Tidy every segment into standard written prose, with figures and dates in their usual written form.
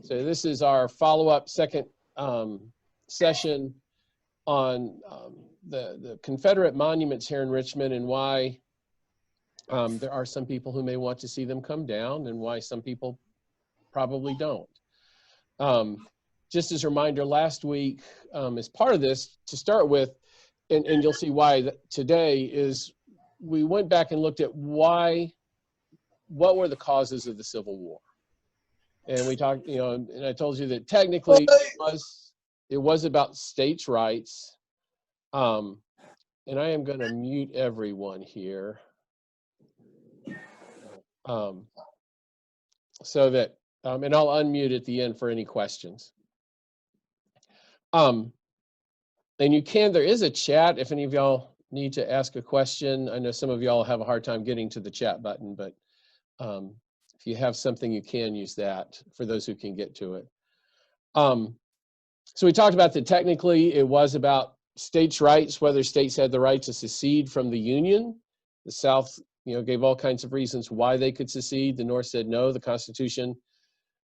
So this is our follow-up second session on the Confederate monuments here in Richmond and why there are some people who may want to see them come down and why some people probably don't. Just as a reminder, last week, as part of this, to start with, and you'll see why today, is we went back and looked at what were the causes of the Civil War. And we talked, and I told you that technically it was about states' rights. And I am going to mute everyone here so that, and I'll unmute at the end for any questions. And there is a chat if any of y'all need to ask a question. I know some of y'all have a hard time getting to the chat button, but if you have something, you can use that for those who can get to it. So we talked about that technically it was about states' rights, whether states had the right to secede from the Union. The South, gave all kinds of reasons why they could secede. The North said no, the Constitution,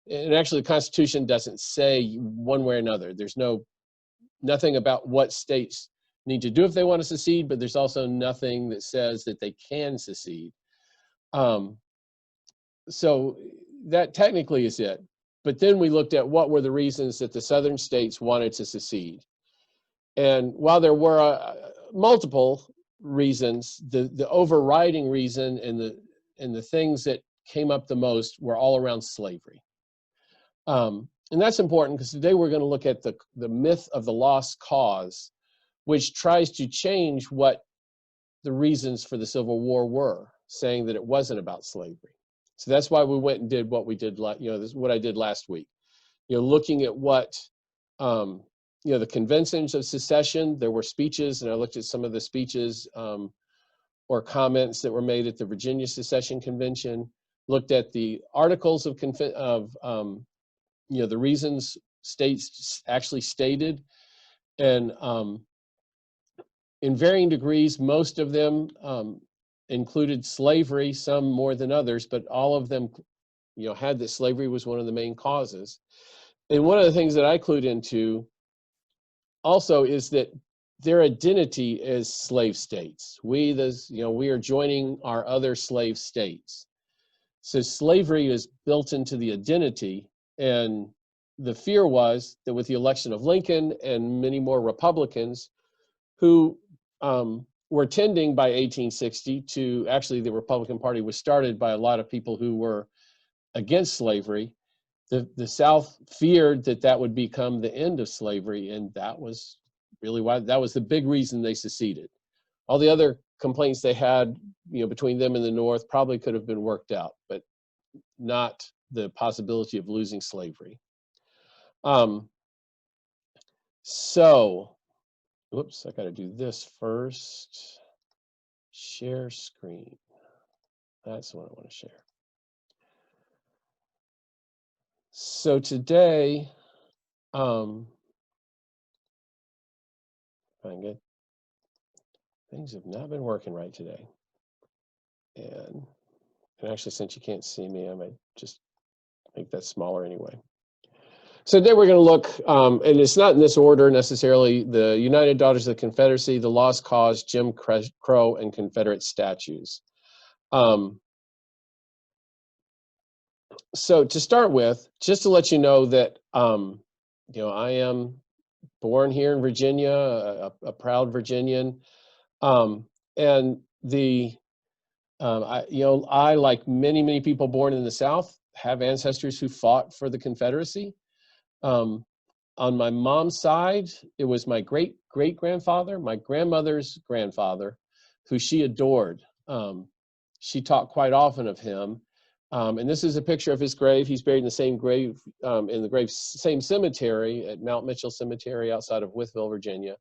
and actually the Constitution doesn't say one way or another. There's nothing about what states need to do if they want to secede, but there's also nothing that says that they can secede. So that technically is it. But then we looked at what were the reasons that the Southern states wanted to secede. And while there were multiple reasons, the overriding reason and the things that came up the most were all around slavery. And that's important because today we're going to look at the myth of the lost cause, which tries to change what the reasons for the Civil War were, saying that it wasn't about slavery. So that's why we went and did what we did, this is what I did last week. Looking at what, the conventions of secession, there were speeches, and I looked at some of the speeches or comments that were made at the Virginia Secession Convention, looked at the articles of the reasons states actually stated, and in varying degrees, most of them included slavery, some more than others, but all of them, had that slavery was one of the main causes. And one of the things that I clued into also is that their identity as slave states. We are joining our other slave states. So slavery is built into the identity, and the fear was that with the election of Lincoln and many more Republicans who were tending by 1860 to, actually the Republican Party was started by a lot of people who were against slavery. The South feared that would become the end of slavery, and that was really why, that was the big reason they seceded. All the other complaints they had, between them and the North probably could have been worked out, but not the possibility of losing slavery. Oops, I got to do this first. Share screen. That's what I want to share. So today, things have not been working right today. And actually, since you can't see me, I might just make that smaller anyway. So today we're going to look, and it's not in this order necessarily, the United Daughters of the Confederacy, the Lost Cause, Jim Crow, and Confederate statues. So to start with, just to let you know that, I am born here in Virginia, a proud Virginian, and I, like many people born in the South, have ancestors who fought for the Confederacy. On my mom's side, it was my great-great-grandfather, my grandmother's grandfather, who she adored. She talked quite often of him. And this is a picture of his grave. He's buried in the same grave, same cemetery at Mount Mitchell Cemetery outside of Wytheville, Virginia.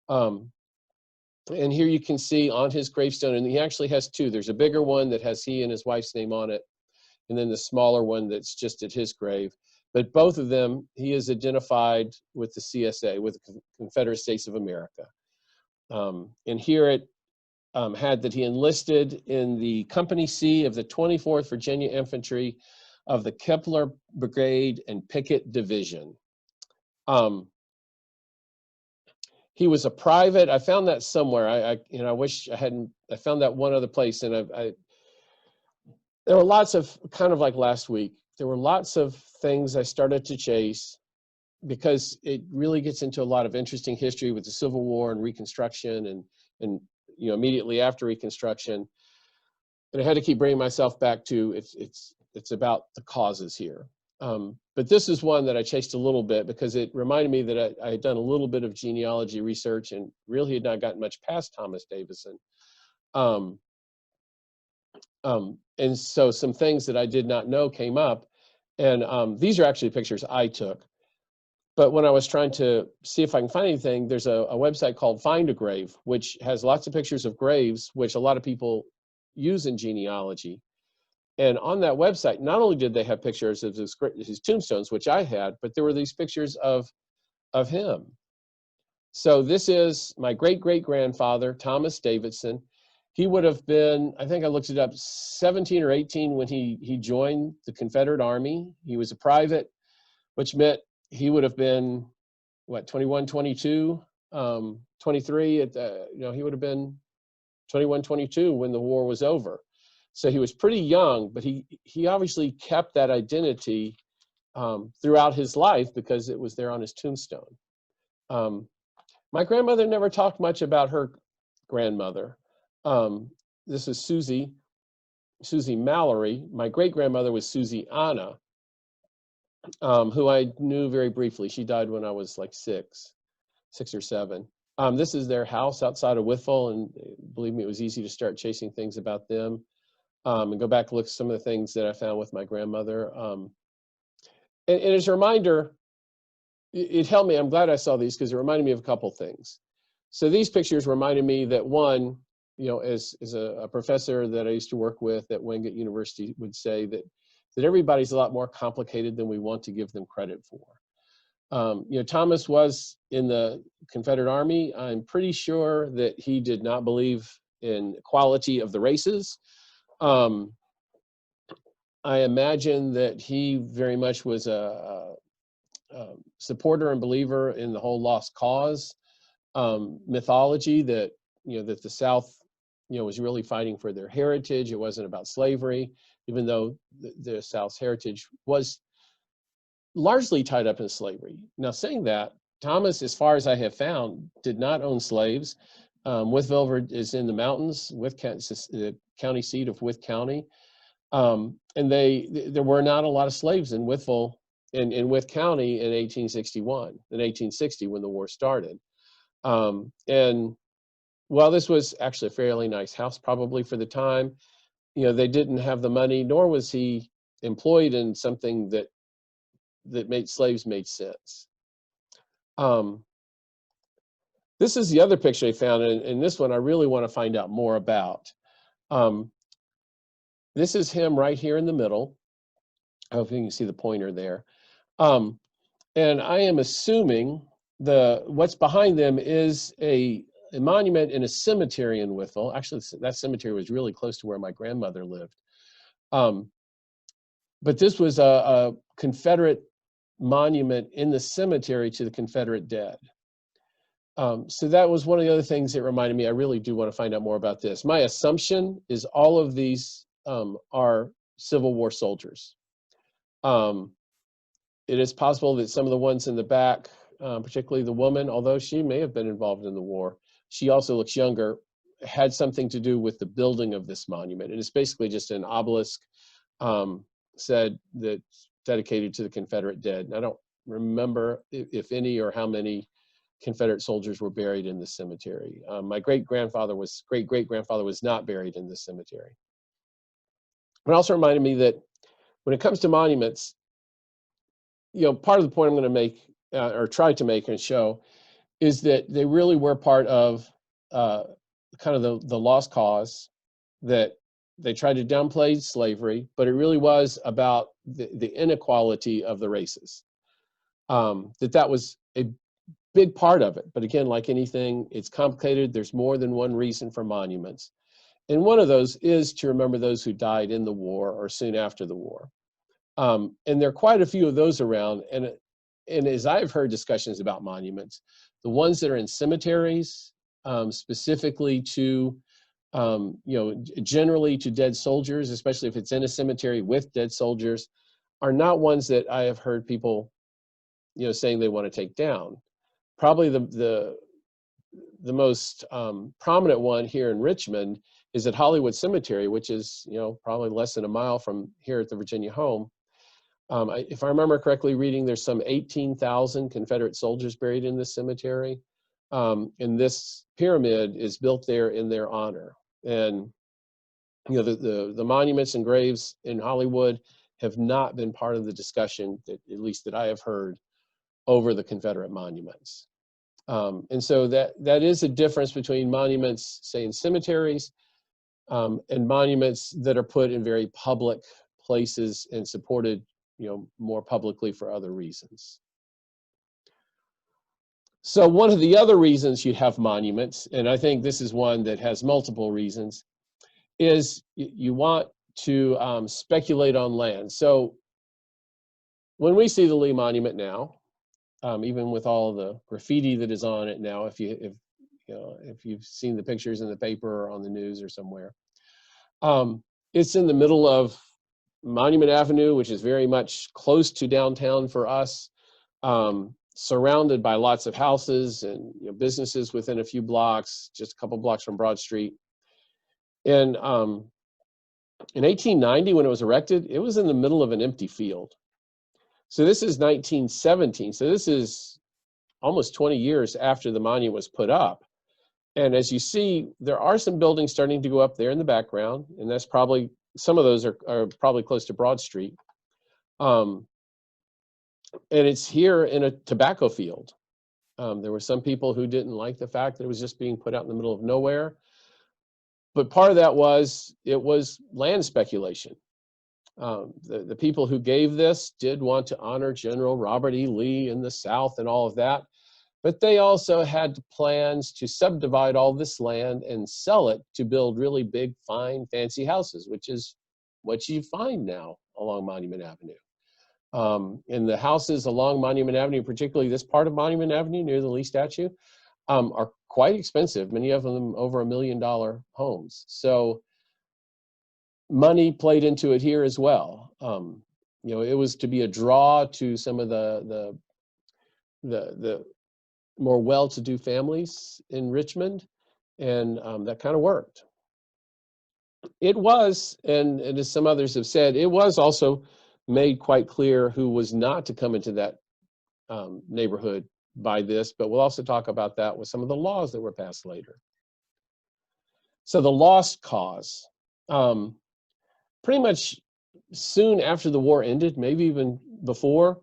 And here you can see on his gravestone, and he actually has two. There's a bigger one that has he and his wife's name on it, and then the smaller one that's just at his grave. But both of them, he is identified with the CSA, with the Confederate States of America. And here it had that he enlisted in the Company C of the 24th Virginia Infantry of the Kepler Brigade and Pickett Division. He was a private. I found that somewhere. I wish I hadn't. I found that one other place, and there were lots of, kind of like last week, there were lots of things I started to chase because it really gets into a lot of interesting history with the Civil War and Reconstruction and immediately after Reconstruction. And I had to keep bringing myself back to it's about the causes here. But this is one that I chased a little bit because it reminded me that I had done a little bit of genealogy research and really had not gotten much past Thomas Davison. And so some things that I did not know came up. And these are actually pictures I took. But when I was trying to see if I can find anything, there's a website called Find a Grave, which has lots of pictures of graves, which a lot of people use in genealogy. And on that website, not only did they have pictures of his tombstones, which I had, but there were these pictures of him. So this is my great-great-grandfather, Thomas Davidson. He would have been, I think I looked it up, 17 or 18 when he joined the Confederate Army. He was a private, which meant he would have been, what, 21, 22, 23. He would have been 21, 22 when the war was over. So he was pretty young, but he obviously kept that identity throughout his life because it was there on his tombstone. My grandmother never talked much about her grandmother. This is Susie Mallory. My great-grandmother was Susie Anna, who I knew very briefly. She died when I was like six or seven. This is their house outside of Whitful, and believe me, it was easy to start chasing things about them and go back and look at some of the things that I found with my grandmother. And as a reminder, it helped me. I'm glad I saw these because it reminded me of a couple things. So these pictures reminded me that one, as a professor that I used to work with at Wingate University would say that everybody's a lot more complicated than we want to give them credit for. Thomas was in the Confederate Army. I'm pretty sure that he did not believe in equality of the races. I imagine that he very much was a supporter and believer in the whole lost cause mythology that that the South was really fighting for their heritage. It wasn't about slavery, even though the South's heritage was largely tied up in slavery. Now, saying that, Thomas, as far as I have found, did not own slaves. Wytheville is in the mountains, the county seat of Wythe County, and there were not a lot of slaves in Wytheville, in Wythe County in 1860 when the war started. And while this was actually a fairly nice house, probably for the time, they didn't have the money, nor was he employed in something that made slaves made sense. This is the other picture I found, and this one I really want to find out more about. This is him right here in the middle. I hope you can see the pointer there. And I am assuming what's behind them is a monument in a cemetery in Wytheville. Actually, that cemetery was really close to where my grandmother lived. But this was a Confederate monument in the cemetery to the Confederate dead. So that was one of the other things that reminded me, I really do want to find out more about this. My assumption is all of these are Civil War soldiers. It is possible that some of the ones in the back, particularly the woman, although she may have been involved in the war, she also looks younger, had something to do with the building of this monument. And it's basically just an obelisk said that's dedicated to the Confederate dead. And I don't remember if any or how many Confederate soldiers were buried in the cemetery. My great-great-grandfather was not buried in this cemetery. It also reminded me that when it comes to monuments, part of the point I'm going to make or try to make and show is that they really were part of kind of the lost cause, that they tried to downplay slavery, but it really was about the inequality of the races. That was a big part of it. But again, like anything, it's complicated. There's more than one reason for monuments. And one of those is to remember those who died in the war or soon after the war. And there are quite a few of those around. And as I've heard discussions about monuments, the ones that are in cemeteries, specifically to, generally to dead soldiers, especially if it's in a cemetery with dead soldiers, are not ones that I have heard people, saying they want to take down. Probably the most prominent one here in Richmond is at Hollywood Cemetery, which is, probably less than a mile from here at the Virginia home. If I remember correctly reading, there's some 18,000 Confederate soldiers buried in this cemetery. And this pyramid is built there in their honor. And, the monuments and graves in Hollywood have not been part of the discussion, at least that I have heard, over the Confederate monuments. And so that is a difference between monuments, say, in cemeteries, and monuments that are put in very public places and supported, more publicly for other reasons. So one of the other reasons you have monuments, and I think this is one that has multiple reasons, is you want to speculate on land. So when we see the Lee Monument now, even with all the graffiti that is on it now, if you've seen the pictures in the paper or on the news or somewhere, it's in the middle of Monument Avenue, which is very much close to downtown for us, surrounded by lots of houses and businesses within a few blocks, just a couple blocks from Broad Street. And in 1890, when it was erected, it was in the middle of an empty field. So this is 1917. So this is almost 20 years after the monument was put up. And as you see, there are some buildings starting to go up there in the background, and that's probably, some of those are probably close to Broad Street. And it's here in a tobacco field. There were some people who didn't like the fact that it was just being put out in the middle of nowhere. But part of that was, it was land speculation. The people who gave this did want to honor General Robert E. Lee in the South and all of that. But they also had plans to subdivide all this land and sell it to build really big, fine, fancy houses, which is what you find now along Monument Avenue. And the houses along Monument Avenue, particularly this part of Monument Avenue near the Lee statue, are quite expensive. Many of them over $1 million homes. So money played into it here as well. It was to be a draw to some of the more well-to-do families in Richmond, and that kind of worked. It was, and as some others have said, it was also made quite clear who was not to come into that neighborhood by this, but we'll also talk about that with some of the laws that were passed later. So the lost cause. Pretty much soon after the war ended, maybe even before,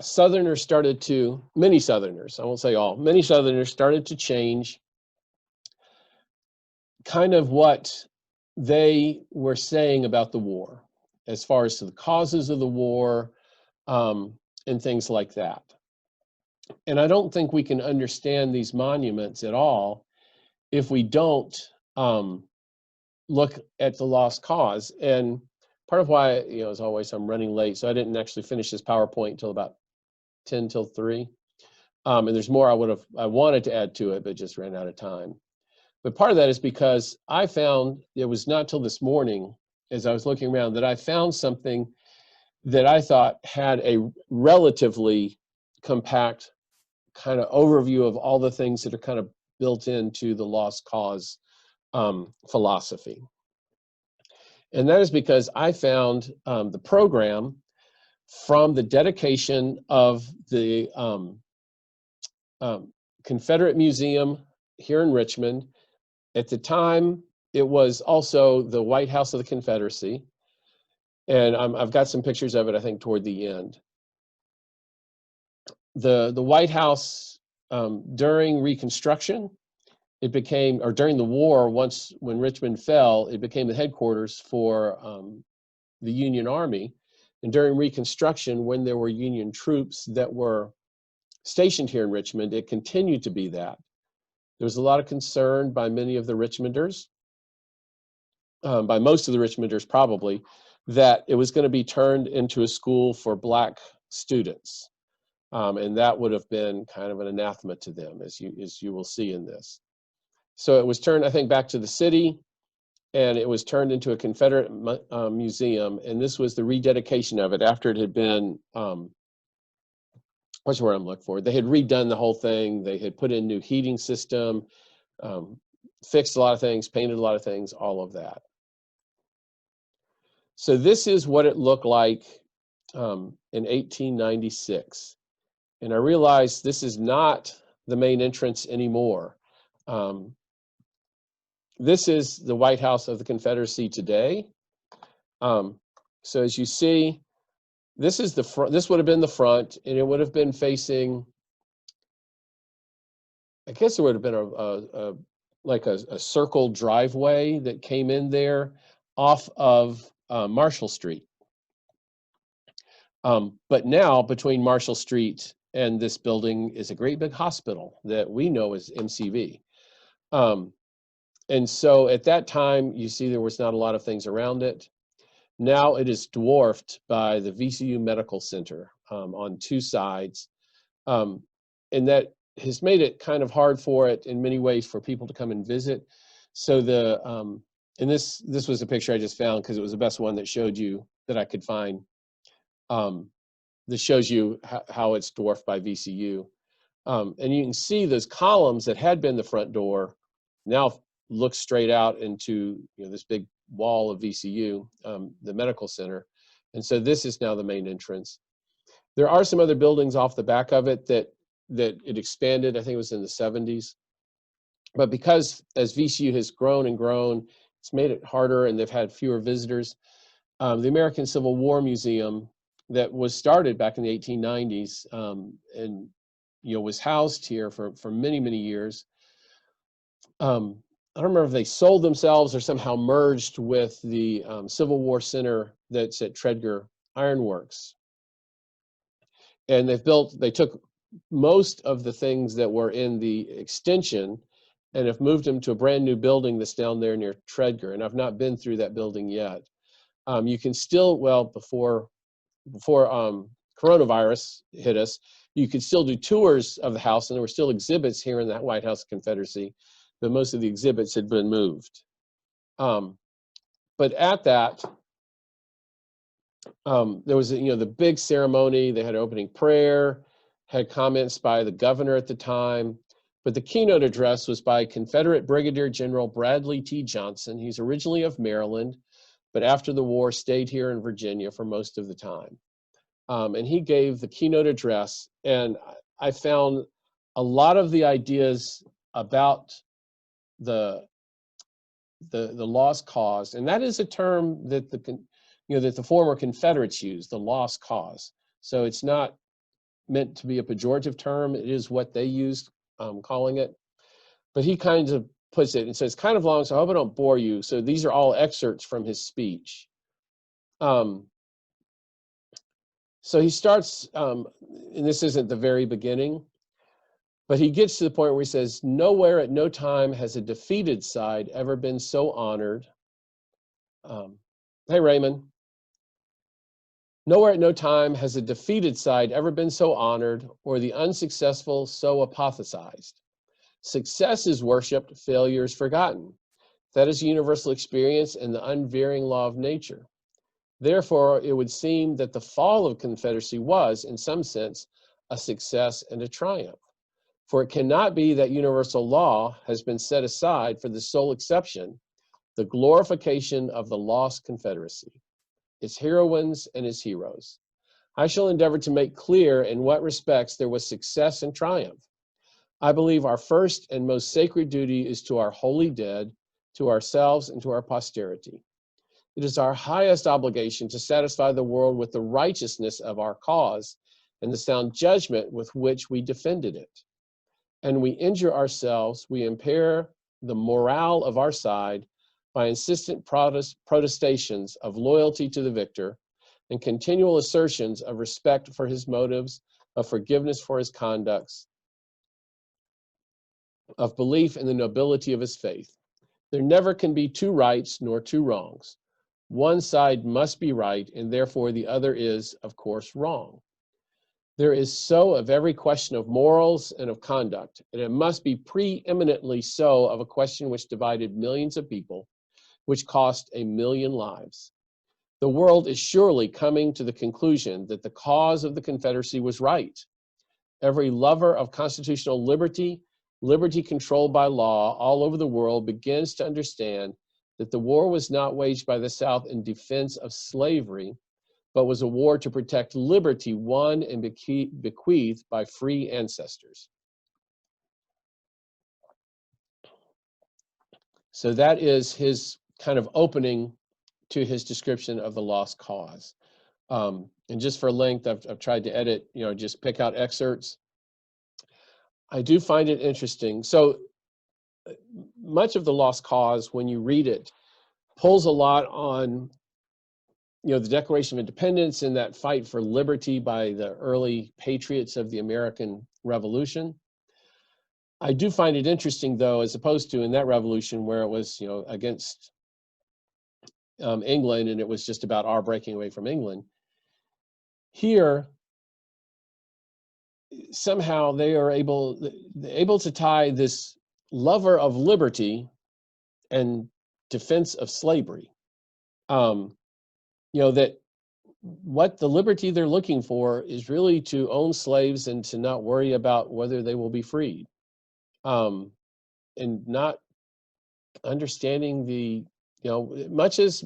Southerners started to, many Southerners, I won't say all, many Southerners started to change kind of what they were saying about the war, as far as to the causes of the war, and things like that. And I don't think we can understand these monuments at all if we don't look at the lost cause. And part of why, as always, I'm running late, so I didn't actually finish this PowerPoint until about 10 till 3. And there's more I wanted to add to it, but just ran out of time. But part of that is because I found, it was not till this morning, as I was looking around, that I found something that I thought had a relatively compact kind of overview of all the things that are kind of built into the lost cause philosophy. And that is because I found the program from the dedication of the Confederate Museum here in Richmond. At the time, it was also the White House of the Confederacy. And I've got some pictures of it, I think, toward the end. The White House, during Reconstruction, it became, or during the war, when Richmond fell, it became the headquarters for the Union Army. And during Reconstruction, when there were Union troops that were stationed here in Richmond, it continued to be that. There was a lot of concern by many of the Richmonders, by most of the Richmonders probably, that it was going to be turned into a school for Black students. And that would have been kind of an anathema to them, as you will see in this. So it was turned, I think, back to the city, and it was turned into a Confederate museum. And this was the rededication of it after it had been, what's the word I'm looking for? They had redone the whole thing. They had put in new heating system, fixed a lot of things, painted a lot of things, all of that. So this is what it looked like in 1896. And I realized this is not the main entrance anymore. This is the White House of the Confederacy today. So as you see, this is the front. This would have been the front, and it would have been facing, I guess there would have been a circle driveway that came in there off of Marshall Street. But now between Marshall Street and this building is a great big hospital that we know as MCV. And so at that time, you see there was not a lot of things around it. Now it is dwarfed by the VCU Medical Center on two sides. And that has made it kind of hard for it in many ways for people to come and visit. So and this was a picture I just found because it was the best one that showed you that I could find. That shows you how it's dwarfed by VCU. And you can see those columns that had been the front door now look straight out into this big wall of VCU, the medical center. And so this is now the main entrance. There are some other buildings off the back of it that it expanded. I think it was in the 70s. But because as VCU has grown and grown, it's made it harder and they've had fewer visitors. The American Civil War Museum that was started back in the 1890s and was housed here for many, many years. I don't remember if they sold themselves or somehow merged with the Civil War Center that's at Tredegar Iron Works. And they took most of the things that were in the extension and have moved them to a brand new building that's down there near Tredegar. And I've not been through that building yet. You can still, before coronavirus hit us, you could still do tours of the house, and there were still exhibits here in that White House Confederacy, but most of the exhibits had been moved. But at that, there was the big ceremony. They had an opening prayer, had comments by the governor at the time, but the keynote address was by Confederate Brigadier General Bradley T. Johnson. He's originally of Maryland, but after the war stayed here in Virginia for most of the time. And he gave the keynote address, and I found a lot of the ideas about the lost cause, and that is a term that that the former Confederates used, the lost cause. So it's not meant to be a pejorative term. It is what they used, calling it. But he kind of puts it, and so it's kind of long, so I hope I don't bore you. So these are all excerpts from his speech. So he starts, and this isn't the very beginning, but he gets to the point where he says, "Nowhere at no time has a defeated side ever been so honored." Hey, Raymond. "Nowhere at no time has a defeated side ever been so honored, or the unsuccessful so apotheosized. Success is worshipped, failure is forgotten. That is a universal experience and the unvarying law of nature. Therefore, it would seem that the fall of Confederacy was, in some sense, a success and a triumph. For it cannot be that universal law has been set aside for the sole exception, the glorification of the lost Confederacy, its heroines and its heroes. I shall endeavor to make clear in what respects there was success and triumph. I believe our first and most sacred duty is to our holy dead, to ourselves, and to our posterity. It is our highest obligation to satisfy the world with the righteousness of our cause and the sound judgment with which we defended it. And we injure ourselves, we impair the morale of our side by insistent protestations of loyalty to the victor and continual assertions of respect for his motives, of forgiveness for his conducts, of belief in the nobility of his faith. There never can be two rights nor two wrongs. one side must be right, and therefore the other is, of course, wrong. There is so of every question of morals and of conduct, and it must be preeminently so of a question which divided millions of people, which cost 1,000,000 lives. The world is surely coming to the conclusion that the cause of the Confederacy was right. Every lover of constitutional liberty, liberty controlled by law all over the world, begins to understand that the war was not waged by the South in defense of slavery, but was a war to protect liberty won and bequeathed by free ancestors. So that is his kind of opening to his description of the lost cause. And just for length, I've tried to edit, just pick out excerpts. I do find it interesting. So much of the lost cause, when you read it, pulls a lot on, the Declaration of Independence and that fight for liberty by the early patriots of the American Revolution. I do find it interesting, though, as opposed to in that revolution where it was, against England, and it was just about our breaking away from England. Here, somehow they are able to tie this lover of liberty and defense of slavery. That what the liberty they're looking for is really to own slaves and to not worry about whether they will be freed, and not understanding much as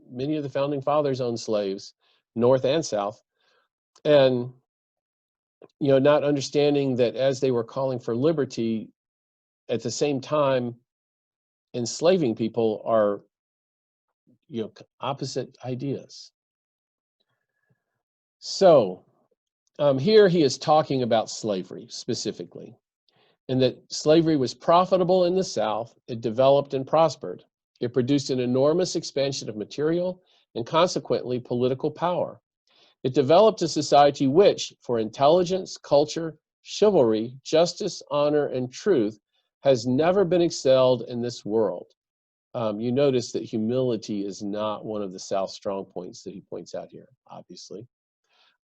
many of the founding fathers owned slaves, North and South, and not understanding that as they were calling for liberty, at the same time enslaving people are opposite ideas. So here he is talking about slavery specifically, and that slavery was profitable in the South. It developed and prospered. It produced an enormous expansion of material and consequently political power. It developed a society which, for intelligence, culture, chivalry, justice, honor, and truth, has never been excelled in this world. You notice that humility is not one of the South's strong points that he points out here, obviously.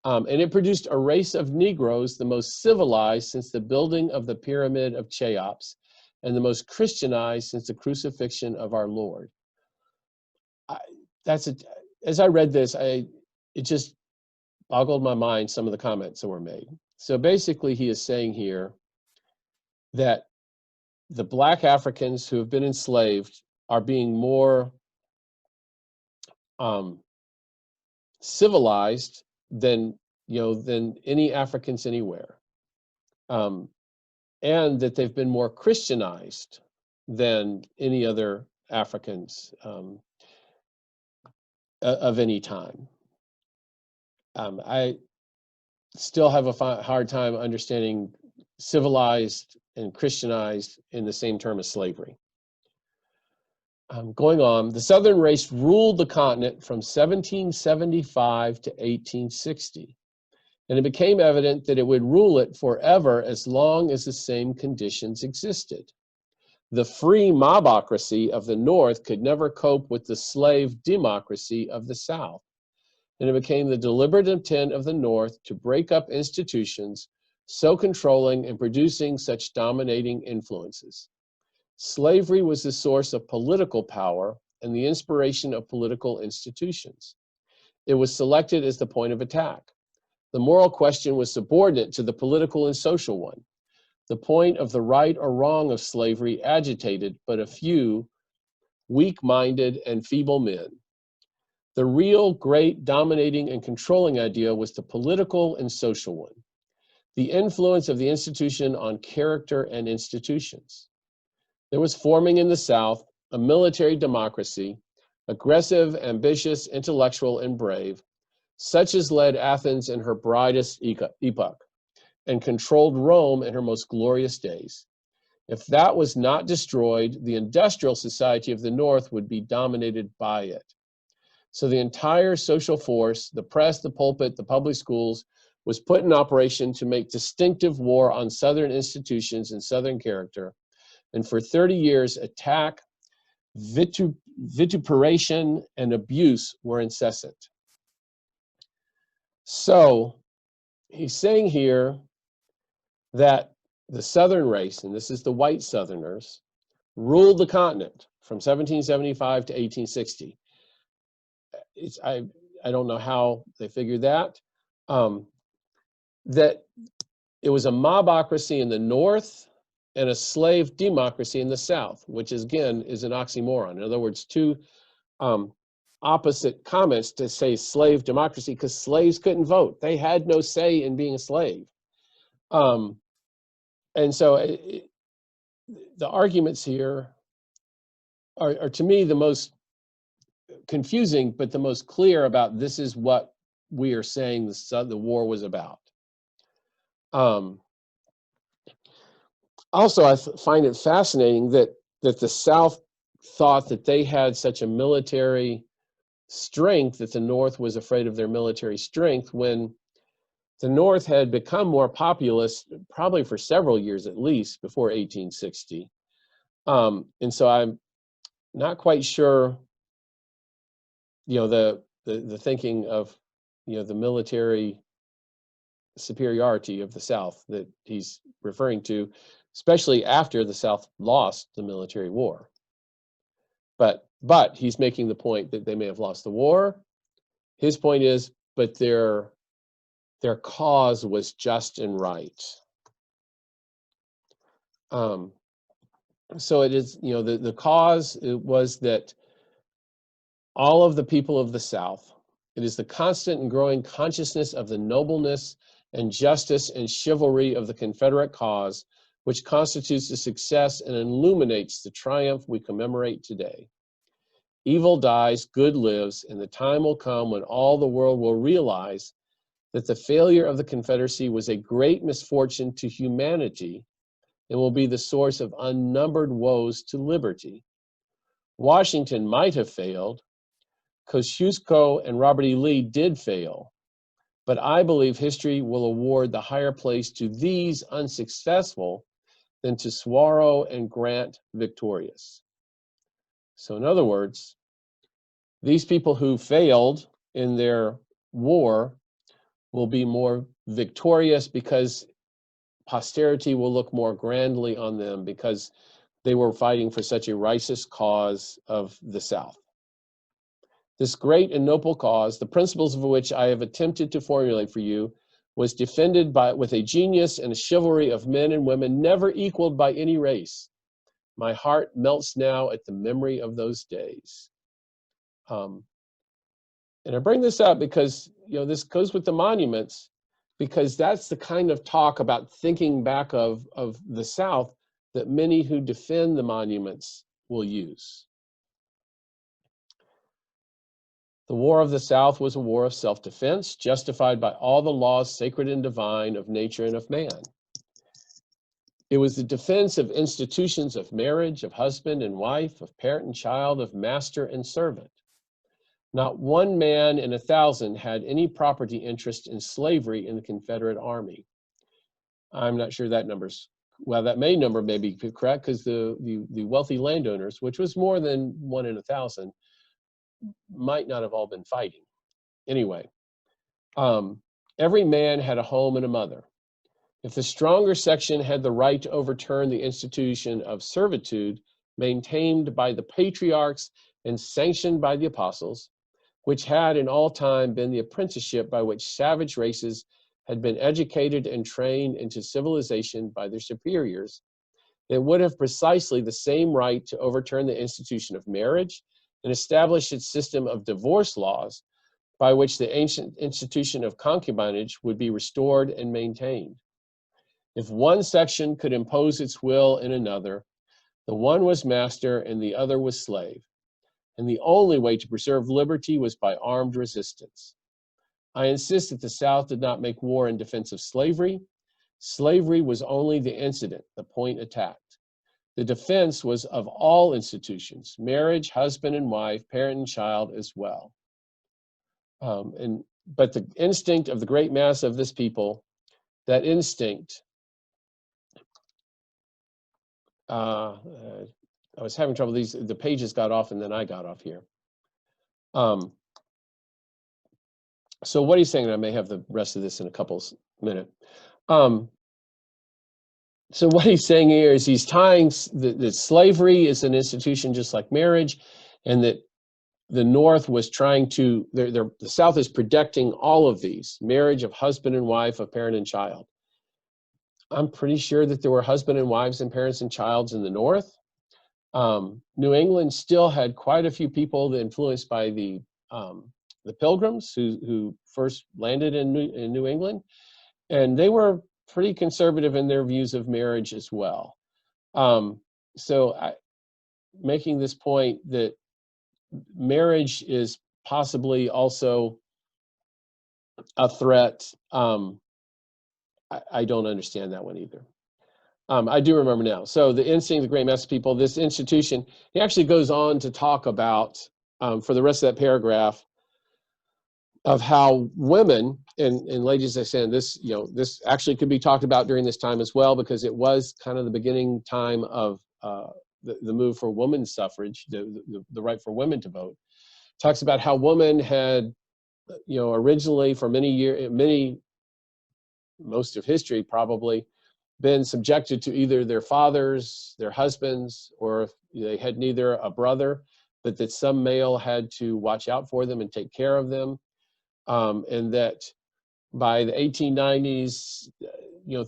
And it produced a race of Negroes, the most civilized since the building of the Pyramid of Cheops, and the most Christianized since the crucifixion of our Lord. As I read this, it just boggled my mind, some of the comments that were made. So basically, he is saying here that the Black Africans who have been enslaved are being more civilized than any Africans anywhere, and that they've been more Christianized than any other Africans of any time. I still have a hard time understanding civilized and Christianized in the same term as slavery. Going on, the Southern race ruled the continent from 1775 to 1860, and it became evident that it would rule it forever as long as the same conditions existed. The free mobocracy of the North could never cope with the slave democracy of the South, and it became the deliberate intent of the North to break up institutions so controlling and producing such dominating influences. Slavery was the source of political power and the inspiration of political institutions. It was selected as the point of attack. The moral question was subordinate to the political and social one. The point of the right or wrong of slavery agitated but a few weak-minded and feeble men. The real, great, dominating, and controlling idea was the political and social one, the influence of the institution on character and institutions. There was forming in the South a military democracy, aggressive, ambitious, intellectual, and brave, such as led Athens in her brightest epoch and controlled Rome in her most glorious days. If that was not destroyed, the industrial society of the North would be dominated by it. So the entire social force, the press, the pulpit, the public schools, was put in operation to make distinctive war on Southern institutions and Southern character, and for 30 years attack vituperation and abuse were incessant. So he's saying here that the Southern race, and this is the white Southerners, ruled the continent from 1775 to 1860. I don't know how they figured that. That it was a mobocracy in the North and a slave democracy in the South, which is, again, is an oxymoron. In other words, two opposite comments to say slave democracy, because slaves couldn't vote. They had no say in being a slave. And so the arguments here are to me the most confusing, but the most clear about this is what we are saying the war was about. Also, I find it fascinating that the South thought that they had such a military strength that the North was afraid of their military strength, when the North had become more populous probably for several years at least before 1860. And so I'm not quite sure, the thinking of, the military superiority of the South that he's referring to, especially after the South lost the military war. But he's making the point that they may have lost the war. His point is, but their cause was just and right. So it is, the cause was that all of the people of the South, it is the constant and growing consciousness of the nobleness and justice and chivalry of the Confederate cause, which constitutes the success and illuminates the triumph we commemorate today. Evil dies, good lives, and the time will come when all the world will realize that the failure of the Confederacy was a great misfortune to humanity and will be the source of unnumbered woes to liberty. Washington might have failed. Kosciuszko and Robert E. Lee did fail. But I believe history will award the higher place to these unsuccessful than to Suwarrow and Grant victorious. So in other words, these people who failed in their war will be more victorious because posterity will look more grandly on them because they were fighting for such a righteous cause of the South. This great and noble cause, the principles of which I have attempted to formulate for you, was defended with a genius and a chivalry of men and women never equaled by any race. My heart melts now at the memory of those days. And I bring this up because, this goes with the monuments, because that's the kind of talk about thinking back of the South that many who defend the monuments will use. The War of the South was a war of self-defense, justified by all the laws sacred and divine of nature and of man. It was the defense of institutions of marriage, of husband and wife, of parent and child, of master and servant. Not one man in 1,000 had any property interest in slavery in the Confederate Army. I'm not sure that number's, well, that number may be correct, because the wealthy landowners, which was more than 1 in 1,000, might not have all been fighting. Anyway, every man had a home and a mother. If the stronger section had the right to overturn the institution of servitude maintained by the patriarchs and sanctioned by the apostles, which had in all time been the apprenticeship by which savage races had been educated and trained into civilization by their superiors, it would have precisely the same right to overturn the institution of marriage and establish its system of divorce laws by which the ancient institution of concubinage would be restored and maintained. If one section could impose its will in another, the one was master and the other was slave, and the only way to preserve liberty was by armed resistance. I insist that the South did not make war in defense of slavery. Slavery was only the incident, the point attacked. The defense was of all institutions, marriage, husband and wife, parent and child as well. But the instinct of the great mass of this people, that instinct, I was having trouble. The pages got off and then I got off here. So what he's saying, and I may have the rest of this in a couple minutes. So what he's saying here is he's tying that slavery is an institution just like marriage, and that the North was trying to, the South is protecting all of these, marriage of husband and wife, of parent and child. I'm pretty sure that there were husband and wives and parents and childs in the North. New England still had quite a few people influenced by the Pilgrims who first landed in New England, and they were pretty conservative in their views of marriage as well. So making this point that marriage is possibly also a threat, I don't understand that one either. I do remember now. So the instinct of the great mass of people, this institution, he actually goes on to talk about, for the rest of that paragraph, of how women, and ladies, I said, this, this actually could be talked about during this time as well, because it was kind of the beginning time of the move for women's suffrage, the right for women to vote. Talks about how women had, originally for many years, most of history probably, been subjected to either their fathers, their husbands, or if they had neither a brother, but that some male had to watch out for them and take care of them. And that by the 1890s,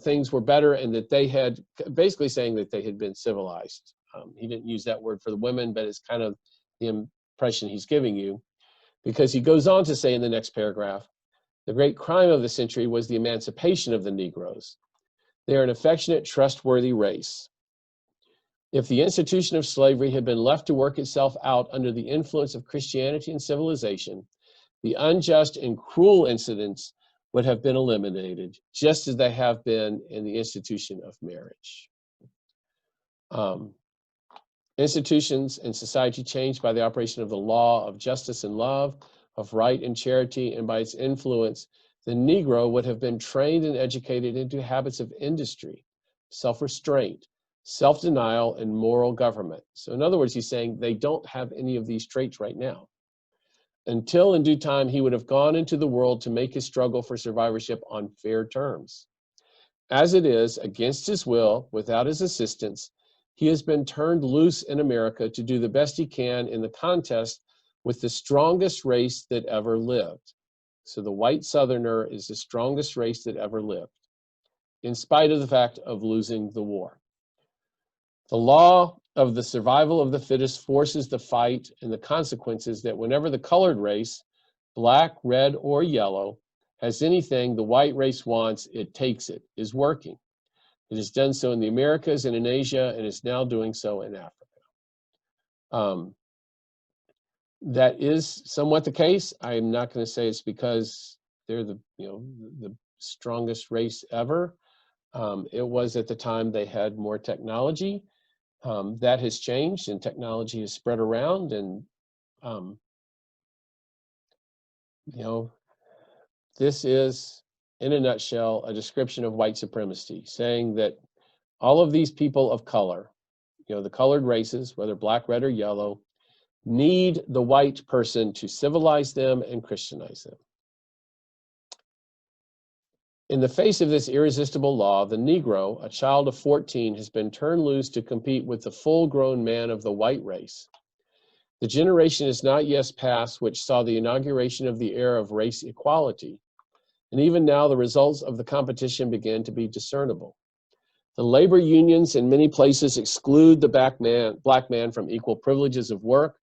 things were better, and that they had, basically saying that they had been civilized. He didn't use that word for the women, but it's kind of the impression he's giving you, because he goes on to say in the next paragraph, the great crime of the century was the emancipation of the Negroes. They are an affectionate, trustworthy race. If the institution of slavery had been left to work itself out under the influence of Christianity and civilization, the unjust and cruel incidents would have been eliminated, just as they have been in the institution of marriage. Institutions and society changed by the operation of the law of justice and love, of right and charity, and by its influence, the Negro would have been trained and educated into habits of industry, self-restraint, self-denial, and moral government. So in other words, he's saying they don't have any of these traits right now. Until in due time, he would have gone into the world to make his struggle for survivorship on fair terms. As it is, against his will, without his assistance, he has been turned loose in America to do the best he can in the contest with the strongest race that ever lived. So the white Southerner is the strongest race that ever lived, in spite of the fact of losing the war. The law of the survival of the fittest forces the fight, and the consequences that whenever the colored race, black, red, or yellow, has anything the white race wants, it takes it, is working. It has done so in the Americas and in Asia, and is now doing so in Africa. That is somewhat the case. I am not going to say it's because they're the strongest race ever. It was at the time they had more technology. That has changed, and technology has spread around, and this is, in a nutshell, a description of white supremacy, saying that all of these people of color, the colored races, whether black, red, or yellow, need the white person to civilize them and Christianize them. In the face of this irresistible law, the Negro, a child of 14, has been turned loose to compete with the full-grown man of the white race. The generation is not yet past which saw the inauguration of the era of race equality, and even now the results of the competition begin to be discernible. The labor unions in many places exclude the black man from equal privileges of work,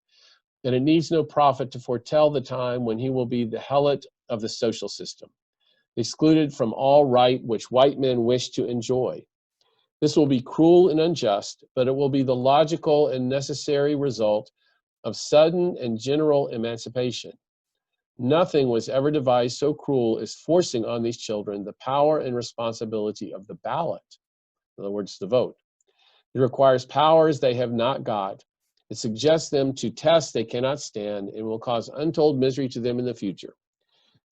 and it needs no prophet to foretell the time when he will be the helot of the social system, excluded from all right which white men wish to enjoy. This will be cruel and unjust, but it will be the logical and necessary result of sudden and general emancipation. Nothing was ever devised so cruel as forcing on these children the power and responsibility of the ballot, in other words, the vote. It requires powers they have not got. It suggests them to tests they cannot stand, and will cause untold misery to them in the future.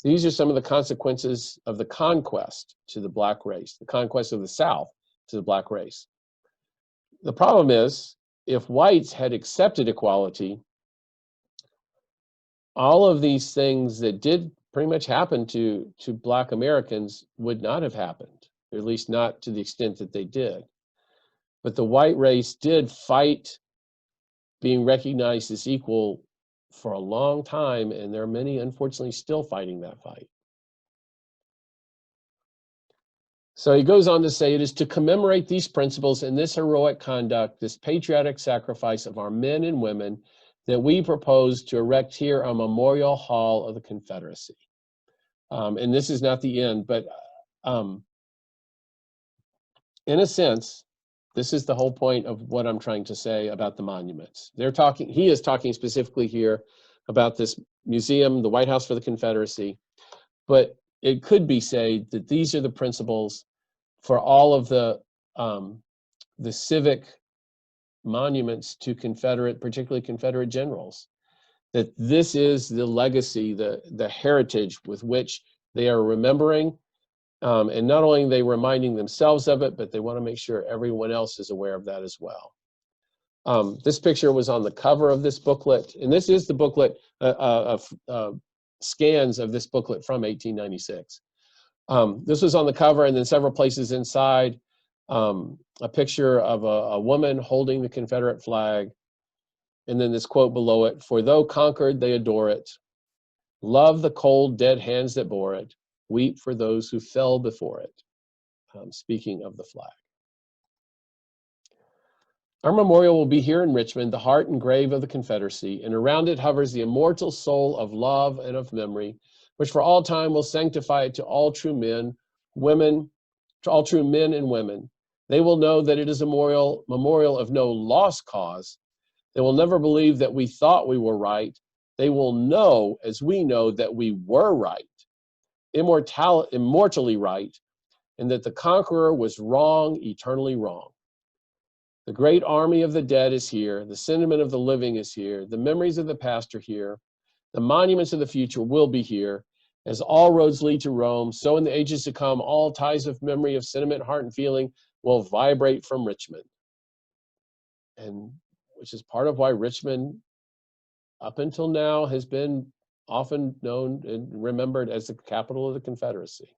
These are some of the consequences of the conquest to the black race, the conquest of the South to the black race. The problem is if whites had accepted equality, all of these things that did pretty much happen to Black Americans would not have happened, or at least not to the extent that they did. But the white race did fight being recognized as equal for a long time, and there are many, unfortunately, still fighting that fight. So he goes on to say, it is to commemorate these principles and this heroic conduct, this patriotic sacrifice of our men and women, that we propose to erect here a memorial hall of the Confederacy. And this is not the end, but in a sense, this is the whole point of what I'm trying to say about the monuments. He is talking specifically here about this museum, the White House for the Confederacy, but it could be said that these are the principles for all of the civic monuments to particularly Confederate generals, that this is the legacy, the heritage with which they are remembering. And not only are they reminding themselves of it, but they want to make sure everyone else is aware of that as well. This picture was on the cover of this booklet, and this is the booklet of scans of this booklet from 1896. This was on the cover, and then several places inside, a picture of a woman holding the Confederate flag, and then this quote below it, "For though conquered, they adore it. Love the cold, dead hands that bore it. Weep for those who fell before it." Speaking of the flag. Our memorial will be here in Richmond, the heart and grave of the Confederacy, and around it hovers the immortal soul of love and of memory, which for all time will sanctify it to all true men, women, to all true men and women. They will know that it is a memorial of no lost cause. They will never believe that we thought we were right. They will know, as we know, that we were right, immortally right, and that the conqueror was wrong, eternally wrong. The great army of the dead is here. The sentiment of the living is here. The memories of the past are here. The monuments of the future will be here. As all roads lead to Rome, so in the ages to come, all ties of memory, of sentiment, heart, and feeling will vibrate from Richmond. And which is part of why Richmond, up until now, has been often known and remembered as the capital of the Confederacy.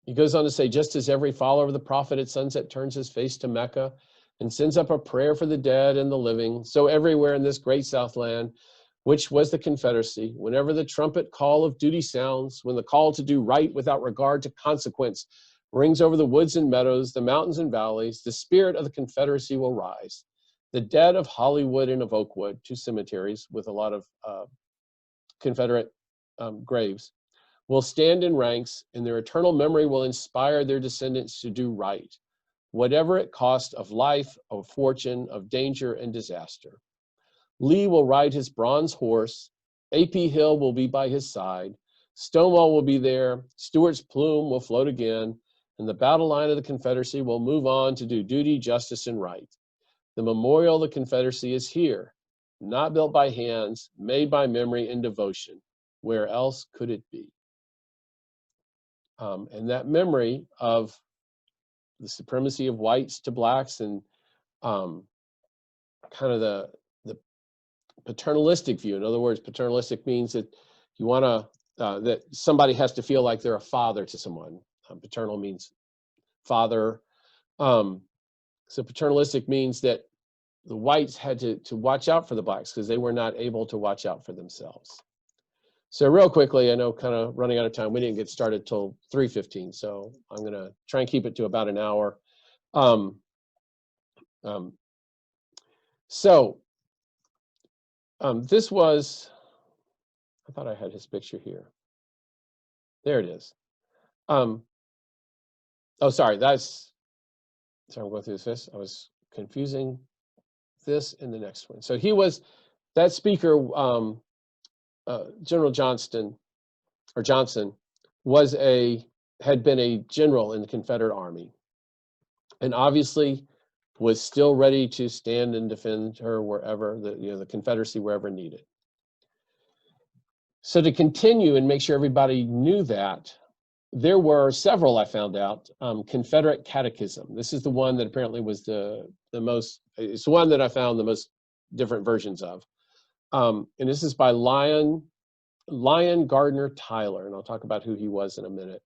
He goes on to say, just as every follower of the prophet at sunset turns his face to Mecca and sends up a prayer for the dead and the living, so everywhere in this great Southland, which was the Confederacy, whenever the trumpet call of duty sounds, when the call to do right without regard to consequence rings over the woods and meadows, the mountains and valleys, the spirit of the Confederacy will rise. The dead of Hollywood and of Oakwood, two cemeteries with a lot of Confederate graves, will stand in ranks, and their eternal memory will inspire their descendants to do right, whatever it cost of life, of fortune, of danger and disaster. Lee will ride his bronze horse, A.P. Hill will be by his side, Stonewall will be there, Stuart's plume will float again, and the battle line of the Confederacy will move on to do duty, justice, and right. The memorial of the Confederacy is here, not built by hands, made by memory and devotion. Where else could it be? And that memory of the supremacy of whites to blacks and kind of the paternalistic view. In other words, paternalistic means that you want to, that somebody has to feel like they're a father to someone. Paternal means father. So paternalistic means that the whites had to watch out for the blacks because they were not able to watch out for themselves. So real quickly, I know kind of running out of time, we didn't get started till 3:15, so I'm going to try and keep it to about an hour. This was, I thought I had his picture here. There it is. Oh, sorry, sorry, I'm going through this. I was confusing this and the next one. So he was, that speaker, General Johnson had been a general in the Confederate Army, and obviously was still ready to stand and defend her wherever the Confederacy wherever needed. So to continue and make sure everybody knew that, there were several, I found out. Confederate Catechism. This is the one that apparently was the most, it's the one that I found the most different versions of. And this is by Lyon Gardner Tyler, and I'll talk about who he was in a minute.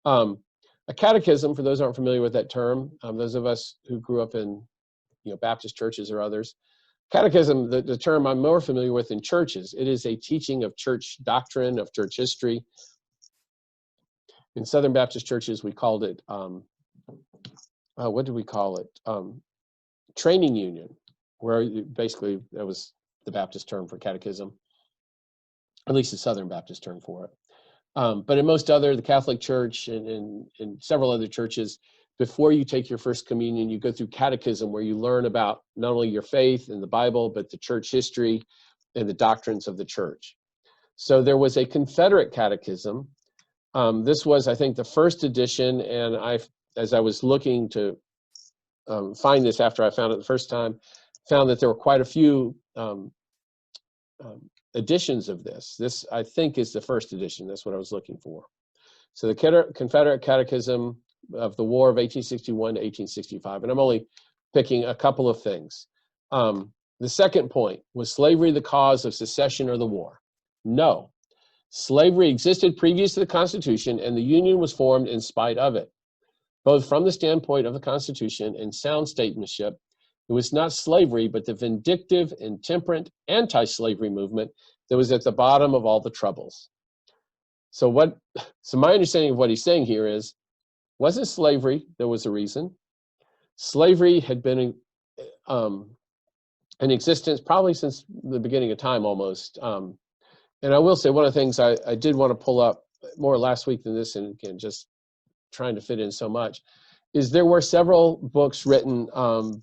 A catechism, for those who aren't familiar with that term, those of us who grew up in Baptist churches or others, catechism, the term I'm more familiar with in churches, it is a teaching of church doctrine, of church history. In Southern Baptist churches, we called it, what did we call it? Training union, where basically that was the Baptist term for catechism, at least the Southern Baptist term for it. But in most other, the Catholic Church and several other churches, before you take your first communion, you go through catechism where you learn about not only your faith and the Bible, but the church history and the doctrines of the church. So there was a Confederate catechism. This was, I think, the first edition, and as I was looking to find this after I found it the first time, found that there were quite a few editions of this. This, I think, is the first edition. That's what I was looking for. So the Confederate Catechism of the War of 1861 to 1865, and I'm only picking a couple of things. The second point, was slavery the cause of secession or the war? No. Slavery existed previous to the Constitution, and the Union was formed in spite of it. Both from the standpoint of the Constitution and sound statesmanship, it was not slavery, but the vindictive, intemperate, anti-slavery movement that was at the bottom of all the troubles. So my understanding of what he's saying here is, wasn't slavery that was the reason? Slavery had been in existence probably since the beginning of time almost. And I will say one of the things I did want to pull up more last week than this, and again, just trying to fit in so much, is there were several books written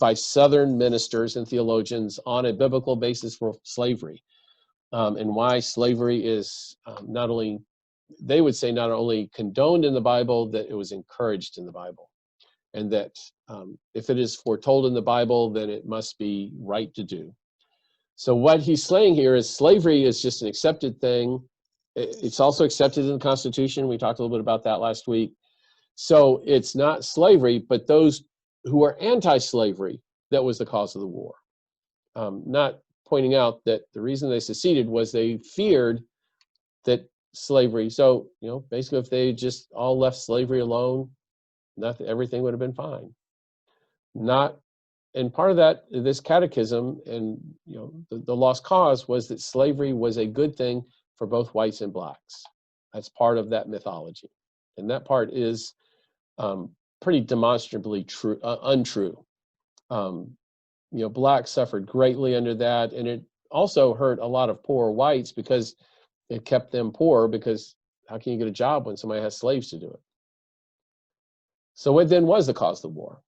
by Southern ministers and theologians on a biblical basis for slavery, and why slavery is not only, they would say, not only condoned in the Bible, that it was encouraged in the Bible. And that if it is foretold in the Bible, then it must be right to do. So what he's saying here is slavery is just an accepted thing. It's also accepted in the Constitution. We talked a little bit about that last week. So it's not slavery, but those who are anti-slavery, that was the cause of the war. Not pointing out that the reason they seceded was they feared that slavery, so, basically if they just all left slavery alone, everything would have been fine. And part of that, this catechism and the lost cause was that slavery was a good thing for both whites and blacks. That's part of that mythology, and that part is pretty demonstrably untrue. Blacks suffered greatly under that, and it also hurt a lot of poor whites because it kept them poor, because how can you get a job when somebody has slaves to do it? So what then was the cause of the war?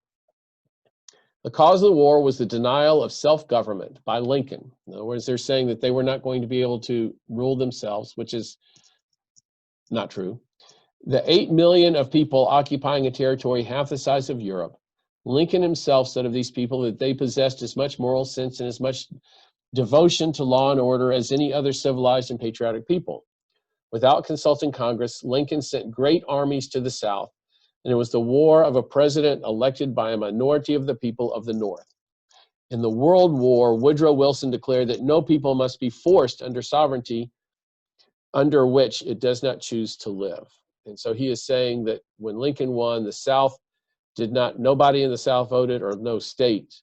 The cause of the war was the denial of self-government by Lincoln. In other words, they're saying that they were not going to be able to rule themselves, which is not true. The 8 million of people occupying a territory half the size of Europe, Lincoln himself said of these people that they possessed as much moral sense and as much devotion to law and order as any other civilized and patriotic people. Without consulting Congress, Lincoln sent great armies to the South, and it was the war of a president elected by a minority of the people of the North. In the World War, Woodrow Wilson declared that no people must be forced under sovereignty under which it does not choose to live. And so he is saying that when Lincoln won, the South nobody in the South voted, or no state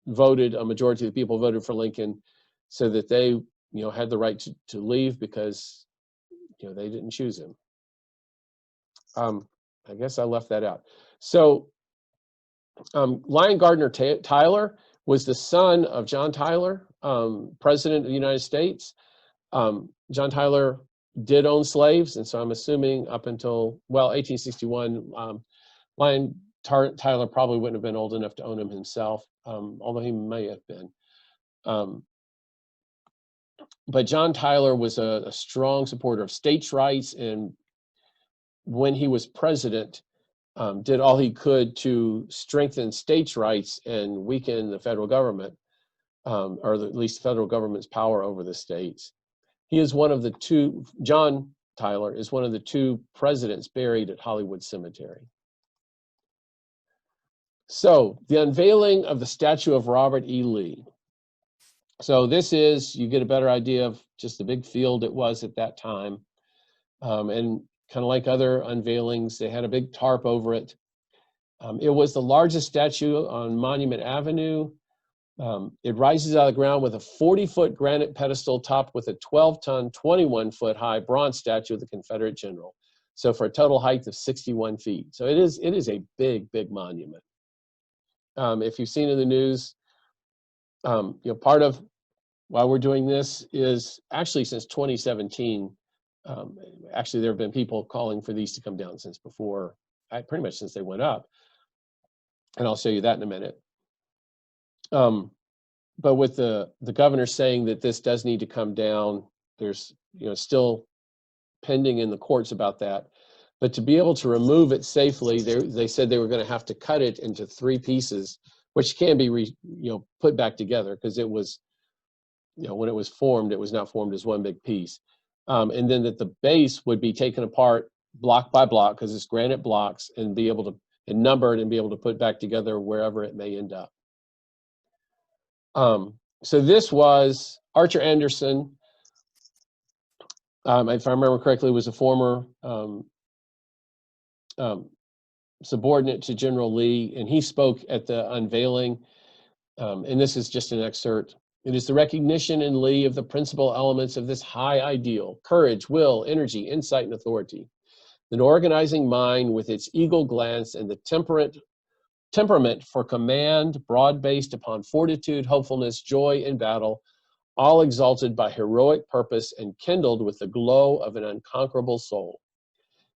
voted, a majority of the people voted for Lincoln, so that they, had the right to leave because, they didn't choose him. I guess I left that out. So Lyon Gardner Tyler was the son of John Tyler, President of the United States. John Tyler did own slaves, and so I'm assuming up until, 1861, Lyon Tyler probably wouldn't have been old enough to own them himself, although he may have been. But John Tyler was a strong supporter of states' rights, and when he was president, did all he could to strengthen states' rights and weaken the federal government, or at least the federal government's power over the states. He is one of the two, John Tyler, is one of the 2 presidents buried at Hollywood Cemetery. So the unveiling of the statue of Robert E. Lee. So this is, you get a better idea of just the big field it was at that time. And kind of like other unveilings, they had a big tarp over it. It was the largest statue on Monument Avenue. It rises out of the ground with a 40-foot granite pedestal topped with a 12-ton, 21-foot-high bronze statue of the Confederate general. So for a total height of 61 feet. So it is a big, big monument. If you've seen in the news, part of why we're doing this is actually since 2017. Actually, there have been people calling for these to come down since before, pretty much since they went up. And I'll show you that in a minute. But with the governor saying that this does need to come down, there's still pending in the courts about that. But to be able to remove it safely, they said they were going to have to cut it into 3 pieces, which can be put back together, because it was, when it was formed, it was not formed as one big piece. And then that the base would be taken apart block by block, because it's granite blocks, and be able to number it and be able to put back together wherever it may end up. So this was Archer Anderson. If I remember correctly, was a former subordinate to General Lee, and he spoke at the unveiling. And this is just an excerpt. It is the recognition in Lee of the principal elements of this high ideal: courage, will, energy, insight, and authority. An organizing mind with its eagle glance and the temperament for command, broad-based upon fortitude, hopefulness, joy in battle, all exalted by heroic purpose and kindled with the glow of an unconquerable soul.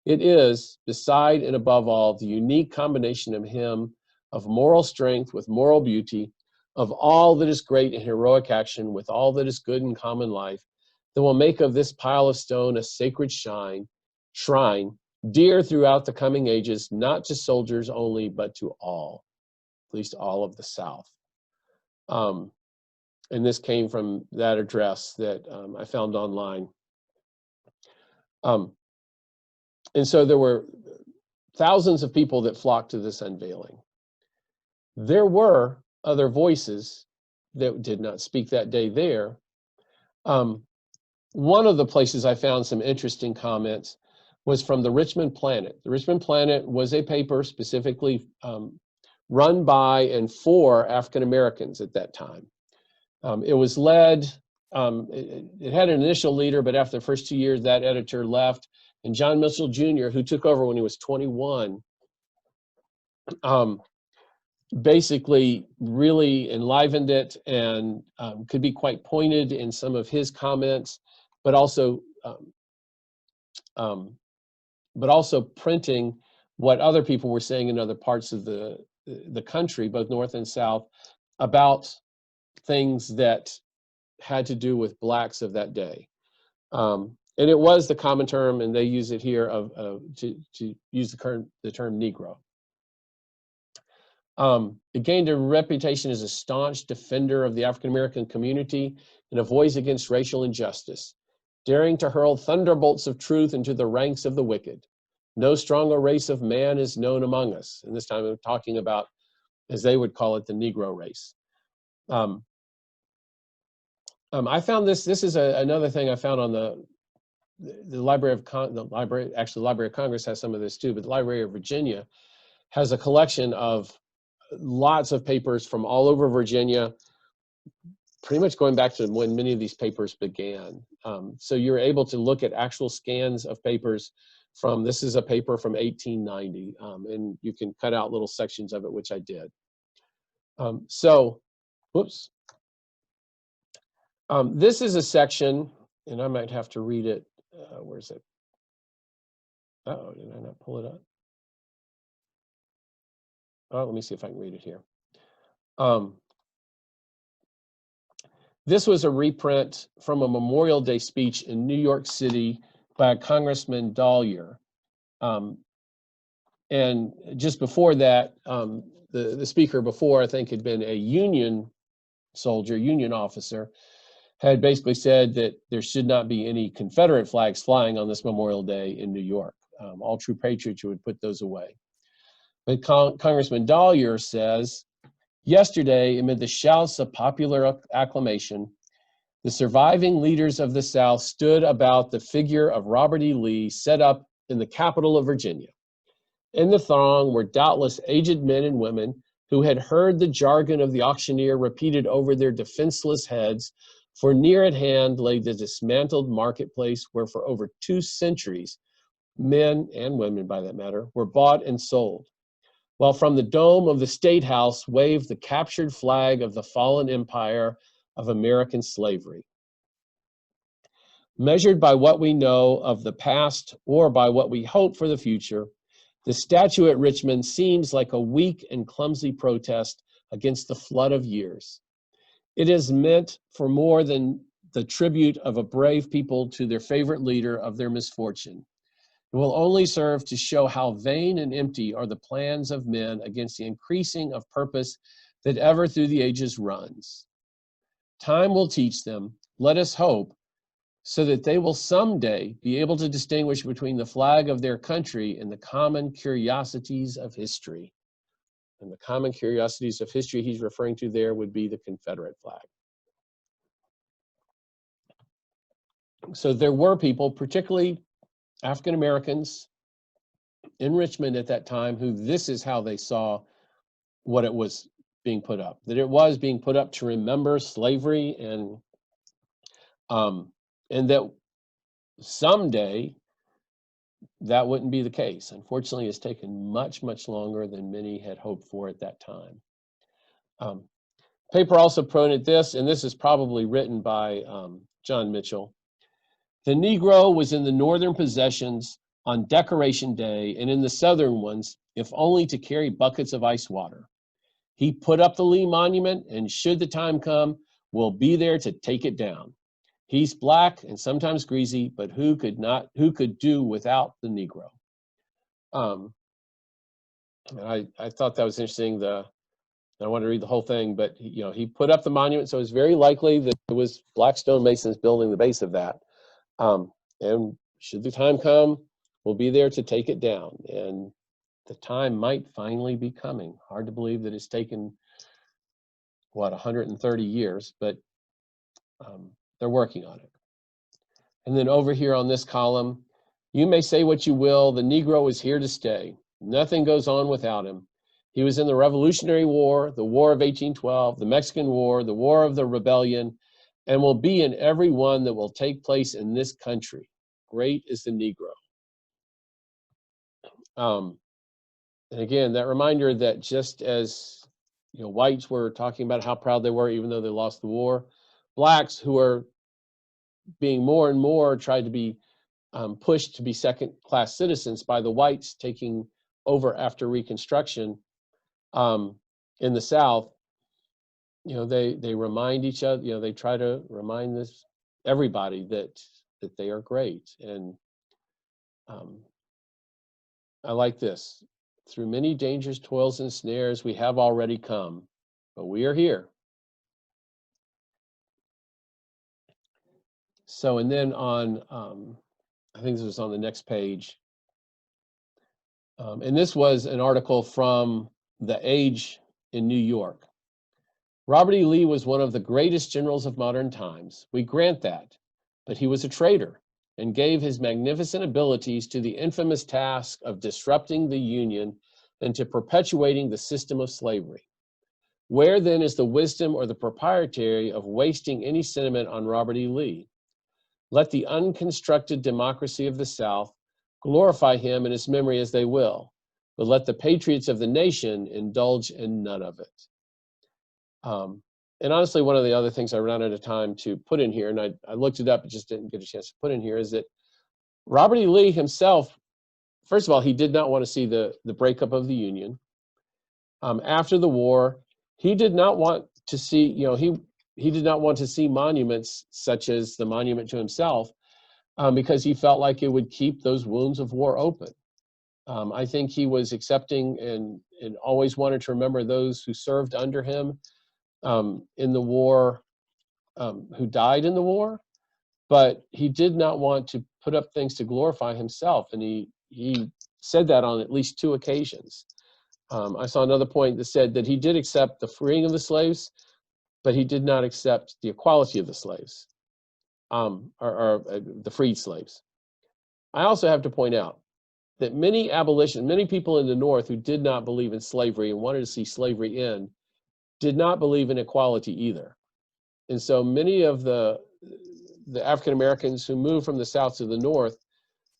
It is, beside and above all, the unique combination of him of moral strength with moral beauty, of all that is great in heroic action with all that is good in common life, that will make of this pile of stone a sacred shrine, dear throughout the coming ages, not to soldiers only, but to all, at least all of the South. And this came from that address that I found online. And so there were thousands of people that flocked to this unveiling. There were other voices that did not speak that day there. One of the places I found some interesting comments was from the Richmond Planet. The Richmond Planet was a paper specifically run by and for African Americans at that time. It was led, it had an initial leader, but after the first 2 years, that editor left. And John Mitchell Jr., who took over when he was 21, basically really enlivened it and could be quite pointed in some of his comments, but also printing what other people were saying in other parts of the country, both North and South, about things that had to do with blacks of that day. And it was the common term, and they use it here to use the term Negro. It gained a reputation as a staunch defender of the African American community and a voice against racial injustice, daring to hurl thunderbolts of truth into the ranks of the wicked. No stronger race of man is known among us. And this time I'm talking about, as they would call it, the Negro race. I found this is another thing I found on the Library of Congress has some of this too, but the Library of Virginia has a collection of lots of papers from all over Virginia, pretty much going back to when many of these papers began. So you're able to look at actual scans of papers from, this is a paper from 1890, and you can cut out little sections of it, which I did. This is a section, and I might have to read it. Where's it? Uh-oh, did I not pull it up? Oh, let me see if I can read it here. This was a reprint from a Memorial Day speech in New York City by Congressman Dahlia. And just before that, the speaker before, I think, had been a Union soldier, Union officer. had basically said that there should not be any Confederate flags flying on this Memorial Day in New York. All true patriots would put those away. But Congressman Dahlier says, yesterday, amid the shouts of popular acclamation, the surviving leaders of the South stood about the figure of Robert E. Lee set up in the capital of Virginia. In the throng were doubtless aged men and women who had heard the jargon of the auctioneer repeated over their defenseless heads, for near at hand lay the dismantled marketplace where for over 2 centuries, men and women by that matter, were bought and sold, while from the dome of the State House waved the captured flag of the fallen empire of American slavery. Measured by what we know of the past or by what we hope for the future, the statue at Richmond seems like a weak and clumsy protest against the flood of years. It is meant for more than the tribute of a brave people to their favorite leader of their misfortune. It will only serve to show how vain and empty are the plans of men against the increasing of purpose that ever through the ages runs. Time will teach them, let us hope, so that they will someday be able to distinguish between the flag of their country and the common curiosities of history. And the common curiosities of history he's referring to there would be the Confederate flag. So there were people, particularly African Americans in Richmond at that time, who this is how they saw what it was being put up, that it was being put up to remember slavery, and that someday that wouldn't be the case. Unfortunately, it's taken much, much longer than many had hoped for at that time. Paper also printed this, and this is probably written by John Mitchell. The Negro was in the northern possessions on Decoration Day and in the southern ones, if only to carry buckets of ice water. He put up the Lee Monument, and should the time come, will be there to take it down. He's black and sometimes greasy, but who could do without the Negro? I thought that was interesting. I want to read the whole thing, but he put up the monument, so it's very likely that it was black stonemasons building the base of that. And should the time come, we'll be there to take it down. And the time might finally be coming. Hard to believe that it's taken, 130 years, but they're working on it. And then over here on this column, you may say what you will, the Negro is here to stay. Nothing goes on without him. He was in the Revolutionary War, the War of 1812, the Mexican War, the War of the Rebellion, and will be in every one that will take place in this country. Great is the Negro. And again, that reminder that just as whites were talking about how proud they were even though they lost the war, blacks who are being more and more tried to be pushed to be second-class citizens by the whites taking over after Reconstruction in the South, they remind each other, they try to remind everybody that they are great. And I like this. Through many dangers, toils, and snares, we have already come, but we are here. So, and then on, I think this was on the next page, and this was an article from The Age in New York. Robert E. Lee was one of the greatest generals of modern times. We grant that, but he was a traitor and gave his magnificent abilities to the infamous task of disrupting the Union and to perpetuating the system of slavery. Where then is the wisdom or the propriety of wasting any sentiment on Robert E. Lee? Let the unconstructed democracy of the South glorify him and his memory as they will, but let the patriots of the nation indulge in none of it. And honestly, one of the other things I ran out of time to put in here, and I looked it up, but just didn't get a chance to put in here, is that Robert E. Lee himself, first of all, he did not want to see the breakup of the Union. After the war, he did not want to see, he did not want to see monuments such as the monument to himself, because he felt like it would keep those wounds of war open. I think he was accepting and always wanted to remember those who served under him in the war who died in the war, but he did not want to put up things to glorify himself, and he said that on at least 2 occasions. I saw another point that said that he did accept the freeing of the slaves, but he did not accept the equality of the slaves, or the freed slaves. I also have to point out that many people in the North who did not believe in slavery and wanted to see slavery end, did not believe in equality either. And so many of the African Americans who moved from the South to the North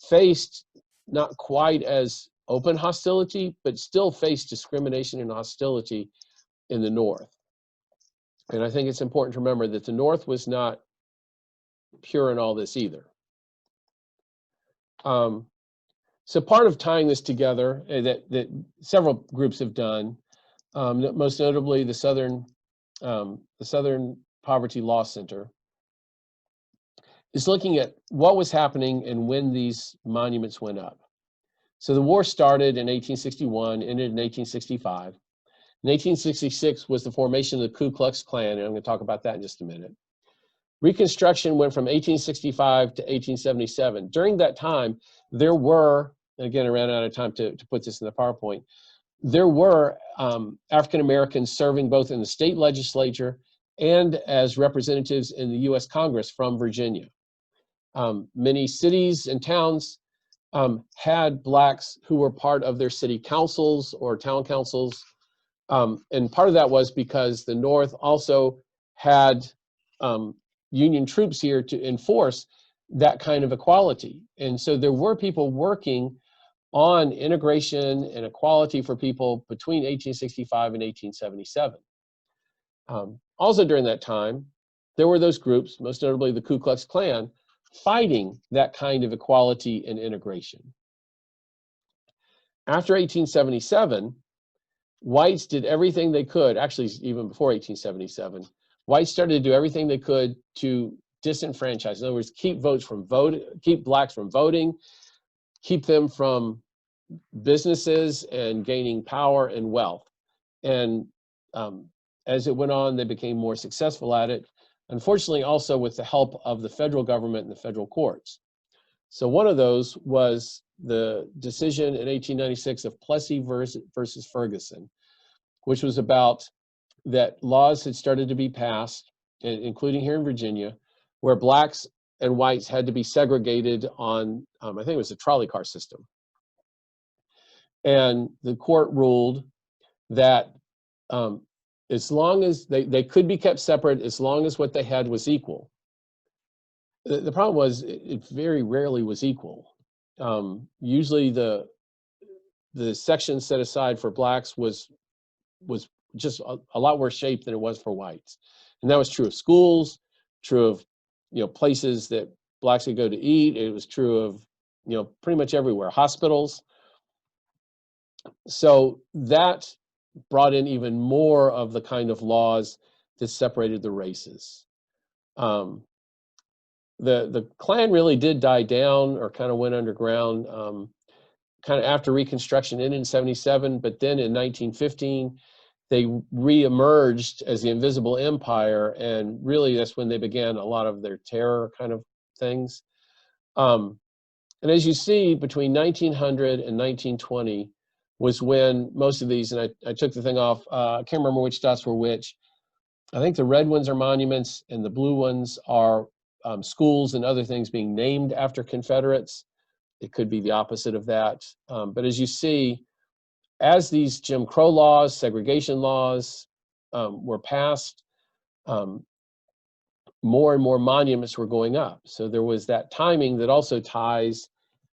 faced not quite as open hostility, but still faced discrimination and hostility in the North. And I think it's important to remember that the North was not pure in all this either. So part of tying this together that several groups have done, most notably the Southern Poverty Law Center, is looking at what was happening and when these monuments went up. So the war started in 1861, ended in 1865. In 1866 was the formation of the Ku Klux Klan, and I'm going to talk about that in just a minute. Reconstruction went from 1865 to 1877. During that time, there were, and again, I ran out of time to put this in the PowerPoint, there were African Americans serving both in the state legislature and as representatives in the US Congress from Virginia. Many cities and towns had Blacks who were part of their city councils or town councils. And part of that was because the North also had Union troops here to enforce that kind of equality. And so there were people working on integration and equality for people between 1865 and 1877. Also during that time, there were those groups, most notably the Ku Klux Klan, fighting that kind of equality and integration. After 1877, whites did everything they could, actually even before 1877, whites started to do everything they could to disenfranchise. In other words, keep Blacks from voting, keep them from businesses and gaining power and wealth. And as it went on, they became more successful at it. Unfortunately, also with the help of the federal government and the federal courts. So one of those was the decision in 1896 of Plessy versus Ferguson, which was about that laws had started to be passed, including here in Virginia, where Blacks and whites had to be segregated on, I think it was a trolley car system. And the court ruled that as long as they could be kept separate, as long as what they had was equal. The problem was it very rarely was equal. Usually the section set aside for Blacks was just a lot worse shape than it was for whites. And that was true of schools, true of places that Blacks could go to eat. It was true of pretty much everywhere, hospitals. So that brought in even more of the kind of laws that separated the races. The Klan really did die down or kind of went underground kind of after Reconstruction ended in 77, but then in 1915, they re-emerged as the Invisible Empire, and really that's when they began a lot of their terror kind of things. And as you see, between 1900 and 1920 was when most of these, and I took the thing off, I can't remember which dots were which. I think the red ones are monuments and the blue ones are schools and other things being named after Confederates. It could be the opposite of that. But as you see, as these Jim Crow laws, segregation laws were passed, more and more monuments were going up. So there was that timing that also ties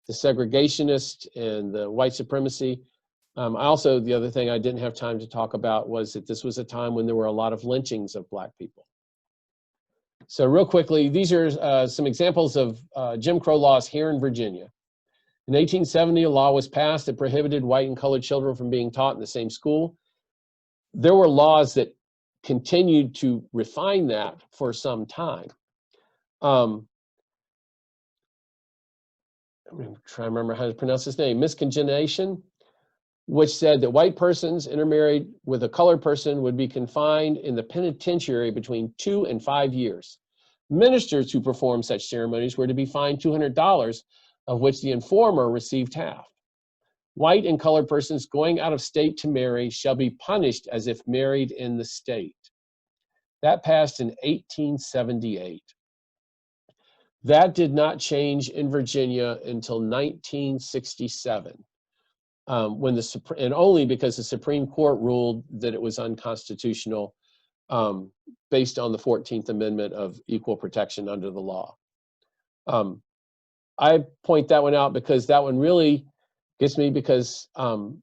the segregationist and the white supremacy. The other thing I didn't have time to talk about was that this was a time when there were a lot of lynchings of Black people. So real quickly, these are some examples of Jim Crow laws here in Virginia. In 1870, a law was passed that prohibited white and colored children from being taught in the same school. There were laws that continued to refine that for some time. I'm going to try to remember how to pronounce his name. Miscegenation which said that white persons intermarried with a colored person would be confined in the penitentiary between 2 and 5 years. Ministers who performed such ceremonies were to be fined $200, of which the informer received half. White and colored persons going out of state to marry shall be punished as if married in the state. That passed in 1878. That did not change in Virginia until 1967. When and only because the Supreme Court ruled that it was unconstitutional based on the 14th Amendment of equal protection under the law. I point that one out because that one really gets me, because the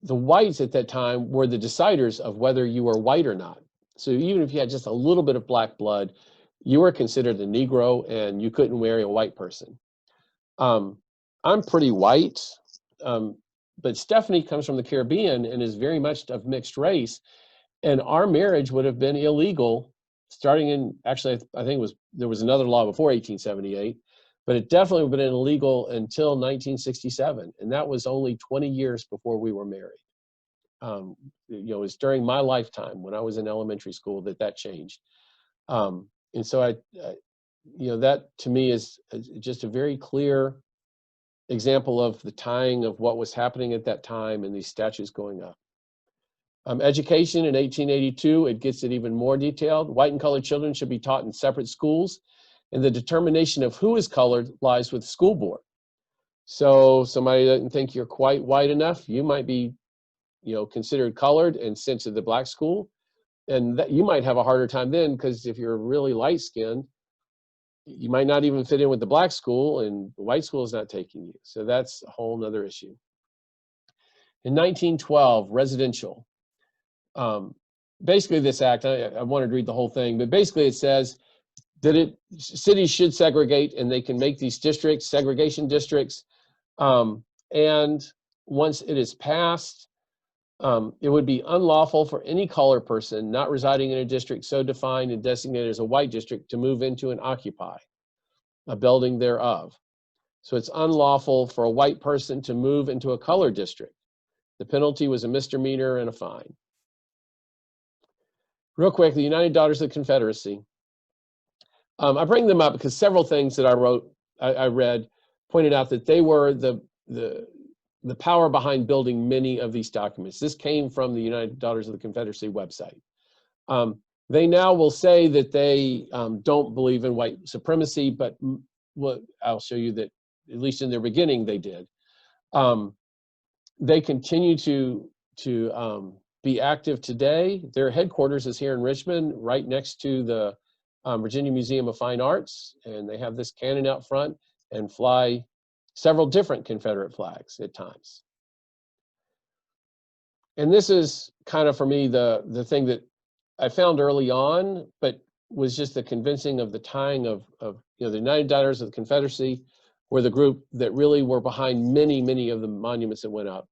whites at that time were the deciders of whether you were white or not. So even if you had just a little bit of black blood, you were considered a Negro and you couldn't marry a white person. I'm pretty white, but Stephanie comes from the Caribbean and is very much of mixed race. And our marriage would have been illegal starting in, actually, I think there was another law before 1878, but it definitely would have been illegal until 1967. And that was only 20 years before we were married. It was during my lifetime when I was in elementary school that changed. And so that to me is just a very clear example of the tying of what was happening at that time and these statutes going up. Education in 1882, it gets it even more detailed. White and colored children should be taught in separate schools, and the determination of who is colored lies with the school board. So somebody doesn't think you're quite white enough, you might be, considered colored and sent to the black school, and that you might have a harder time then, because if you're really light-skinned, you might not even fit in with the black school, and the white school is not taking you. So that's a whole nother issue. In 1912, residential. Basically this act, I wanted to read the whole thing, but basically it says that cities should segregate, and they can make these districts, segregation districts. And once it is passed, it would be unlawful for any colored person not residing in a district so defined and designated as a white district to move into and occupy a building thereof. So it's unlawful for a white person to move into a colored district. The penalty was a misdemeanor and a fine. Real quick, the United Daughters of the Confederacy. I bring them up because several things that I read pointed out that they were the power behind building many of these documents. This came from the United Daughters of the Confederacy website. They now will say that they don't believe in white supremacy, but I'll show you that at least in their beginning they did. They continue to be active today. Their headquarters is here in Richmond, right next to the Virginia Museum of Fine Arts, and they have this cannon out front and fly several different Confederate flags at times. And this is kind of, for me, the thing that I found early on, but was just the convincing of the tying of the United Daughters of the Confederacy were the group that really were behind many of the monuments that went up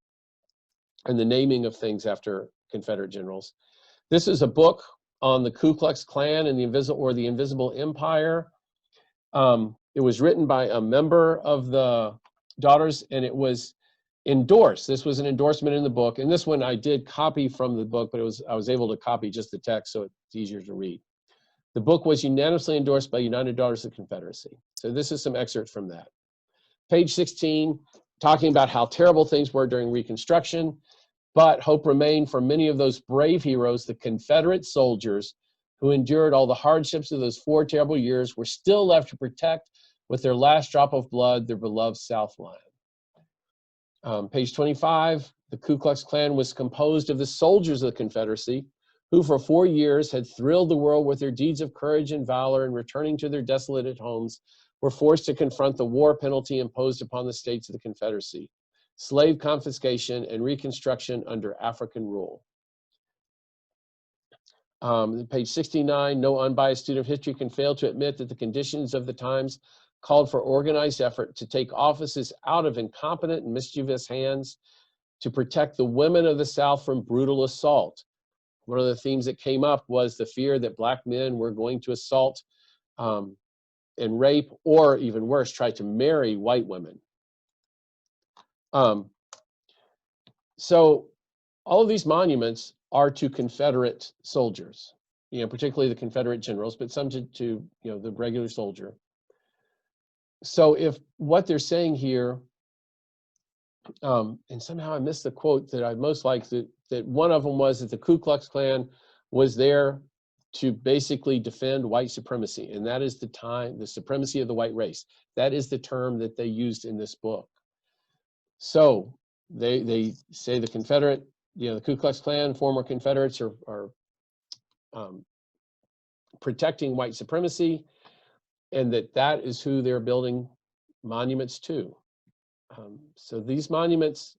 and the naming of things after Confederate generals. This is a book on the Ku Klux Klan and the Invisible Empire. It was written by a member of the Daughters, and it was endorsed. This was an endorsement in the book, and this one I did copy from the book, but I was able to copy just the text, so it's easier to read. The book was unanimously endorsed by United Daughters of the Confederacy. So this is some excerpts from that. Page 16, talking about how terrible things were during Reconstruction, but hope remained for many of those brave heroes, the Confederate soldiers who endured all the hardships of those 4 terrible years, were still left to protect with their last drop of blood their beloved Southland. Page 25, the Ku Klux Klan was composed of the soldiers of the Confederacy who for 4 years had thrilled the world with their deeds of courage and valor, and returning to their desolated homes were forced to confront the war penalty imposed upon the states of the Confederacy, slave confiscation and Reconstruction under African rule. Page 69, no unbiased student of history can fail to admit that the conditions of the times called for organized effort to take offices out of incompetent and mischievous hands, to protect the women of the South from brutal assault. One of the themes that came up was the fear that black men were going to assault and rape, or even worse, try to marry white women. Um, so all of these monuments are to Confederate soldiers, particularly the Confederate generals, but some to the regular soldier. So if what they're saying here, and somehow I missed the quote that I most liked, that one of them was that the Ku Klux Klan was there to basically defend white supremacy, and that is the supremacy of the white race. That is the term that they used in this book. So they say the Confederate, the Ku Klux Klan, former Confederates are protecting white supremacy, and that is who they're building monuments to. So these monuments,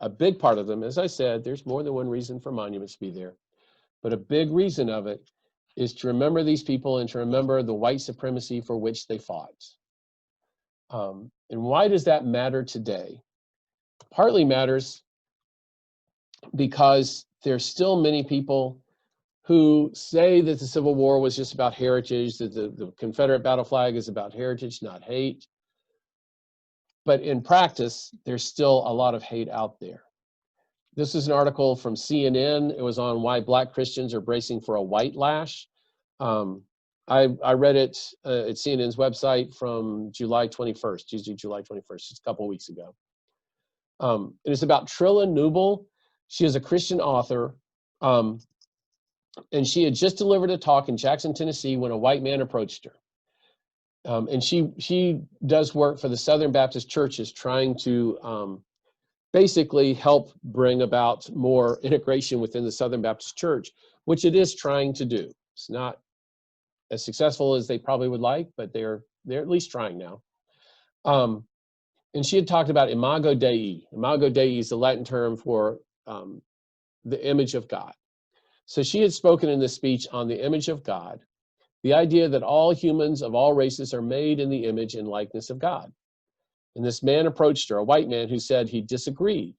a big part of them, as I said, there's more than one reason for monuments to be there, but a big reason of it is to remember these people and to remember the white supremacy for which they fought. And why does that matter today? Partly matters because there's still many people who say that the Civil War was just about heritage, that the Confederate battle flag is about heritage, not hate. But in practice, there's still a lot of hate out there. This is an article from CNN. It was on why Black Christians are bracing for a white lash. I read it at CNN's website from July 21st, Tuesday, July 21st, just a couple of weeks ago. It is about Trilla Newble. She is a Christian author, and she had just delivered a talk in Jackson, Tennessee, when a white man approached her. And she does work for the Southern Baptist churches, trying to basically help bring about more integration within the Southern Baptist Church, which it is trying to do. It's not as successful as they probably would like, but they're at least trying now. And she had talked about Imago Dei. Imago Dei is the Latin term for the image of God. So she had spoken in this speech on the image of God, the idea that all humans of all races are made in the image and likeness of God. And this man approached her, a white man, who said he disagreed.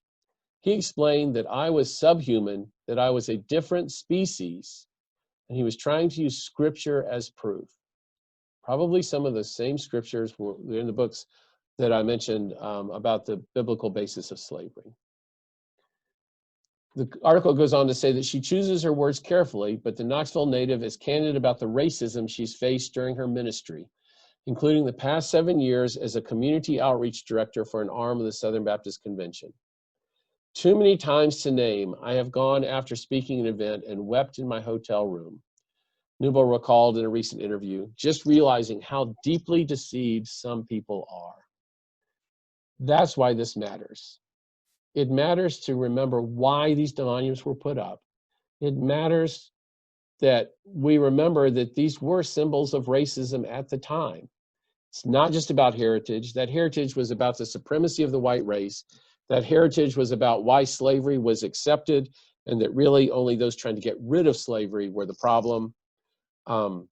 He explained that I was subhuman, that I was a different species, and he was trying to use scripture as proof. Probably some of the same scriptures were in the books that I mentioned about the biblical basis of slavery. The article goes on to say that she chooses her words carefully, but the Knoxville native is candid about the racism she's faced during her ministry, including the past 7 years as a community outreach director for an arm of the Southern Baptist Convention. Too many times to name, I have gone after speaking an event and wept in my hotel room, Newble recalled in a recent interview, just realizing how deeply deceived some people are. That's why this matters. It matters to remember why these monuments were put up. It matters that we remember that these were symbols of racism at the time. It's not just about heritage. That heritage was about the supremacy of the white race. That heritage was about why slavery was accepted, and that really only those trying to get rid of slavery were the problem. The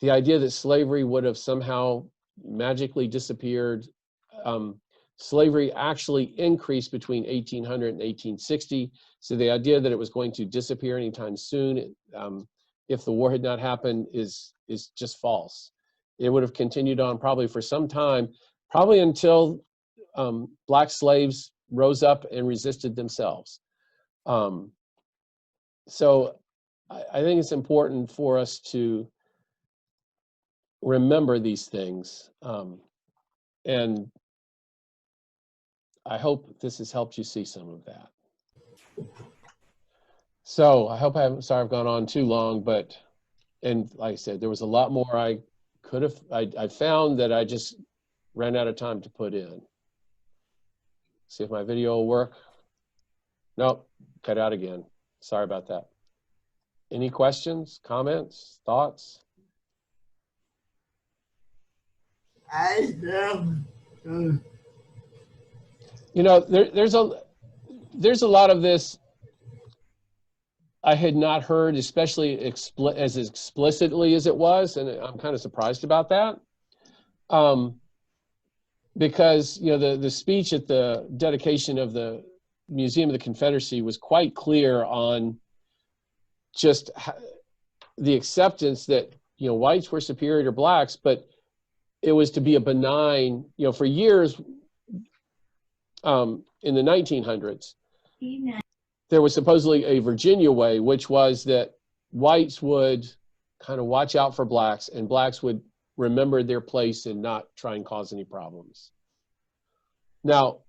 idea that slavery would have somehow magically disappeared. Slavery actually increased between 1800 and 1860. So the idea that it was going to disappear anytime soon, if the war had not happened, is just false. It would have continued on probably for some time, probably until Black slaves rose up and resisted themselves. So I think it's important for us to remember these things. And I hope this has helped you see some of that. So I hope sorry I've gone on too long, but, and like I said, there was a lot more I could have, I found that I just ran out of time to put in. See if my video will work. Nope, cut out again. Sorry about that. Any questions, comments, thoughts? You know, there's a lot of this I had not heard, especially as explicitly as it was, and I'm kind of surprised about that. Because, you know, the speech at the dedication of the Museum of the Confederacy was quite clear on just the acceptance that, you know, whites were superior to blacks, but it was to be a benign, you know, for years, in the 1900s, there was supposedly a Virginia way, which was that whites would kind of watch out for blacks and blacks would remember their place and not try and cause any problems. Now,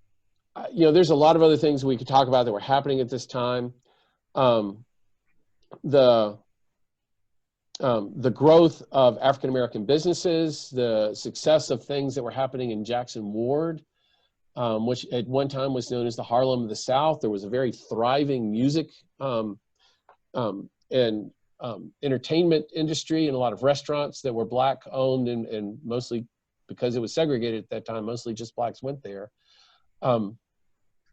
there's a lot of other things we could talk about that were happening at this time. The growth of African-American businesses, the success of things that were happening in Jackson Ward, which at one time was known as the Harlem of the South. There was a very thriving music and entertainment industry and a lot of restaurants that were black owned and mostly, because it was segregated at that time, mostly just blacks went there,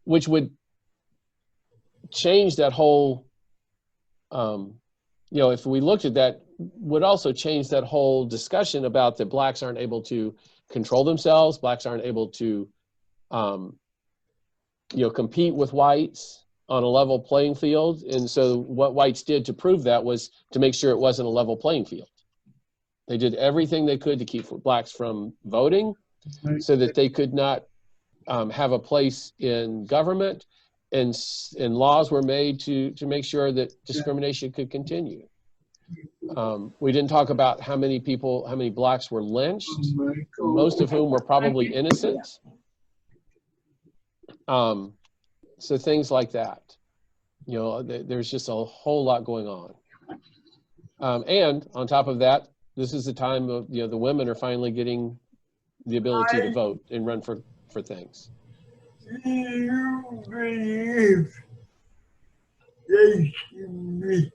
which would change that whole, if we looked at that, would also change that whole discussion about that blacks aren't able to control themselves, blacks aren't able to compete with whites on a level playing field. And so what whites did to prove that was to make sure it wasn't a level playing field. They did everything they could to keep blacks from voting so that they could not have a place in government, and laws were made to make sure that discrimination could continue. We didn't talk about how many blacks were lynched, most of whom were probably innocent. So things like that. There's just a whole lot going on. And on top of that, this is the time of, the women are finally getting the ability to vote and run for things. Do you believe they should be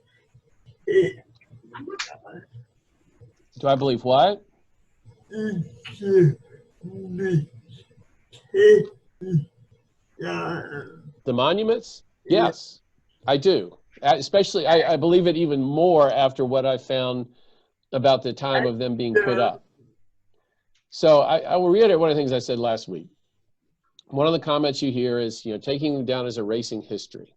Do I believe what? it should be taken down? The monuments? Yes, I do. Especially, I believe it even more after what I found about the time of them being put up. So I will reiterate one of the things I said last week. One of the comments you hear is, taking them down as erasing history.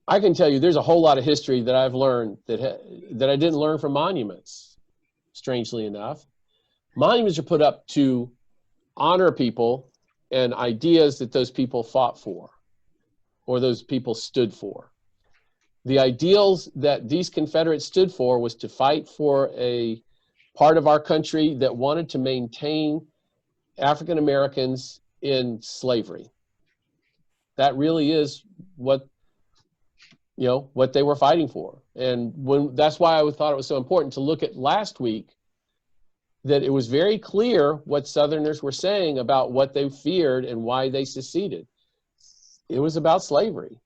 I can tell you there's a whole lot of history that I've learned that I didn't learn from monuments, strangely enough. Monuments are put up to honor people and ideas that those people fought for or those people stood for. The ideals that these Confederates stood for was to fight for a part of our country that wanted to maintain African Americans in slavery. That really is what they were fighting for. And that's why I thought it was so important to look at last week, that it was very clear what Southerners were saying about what they feared and why they seceded. It was about slavery.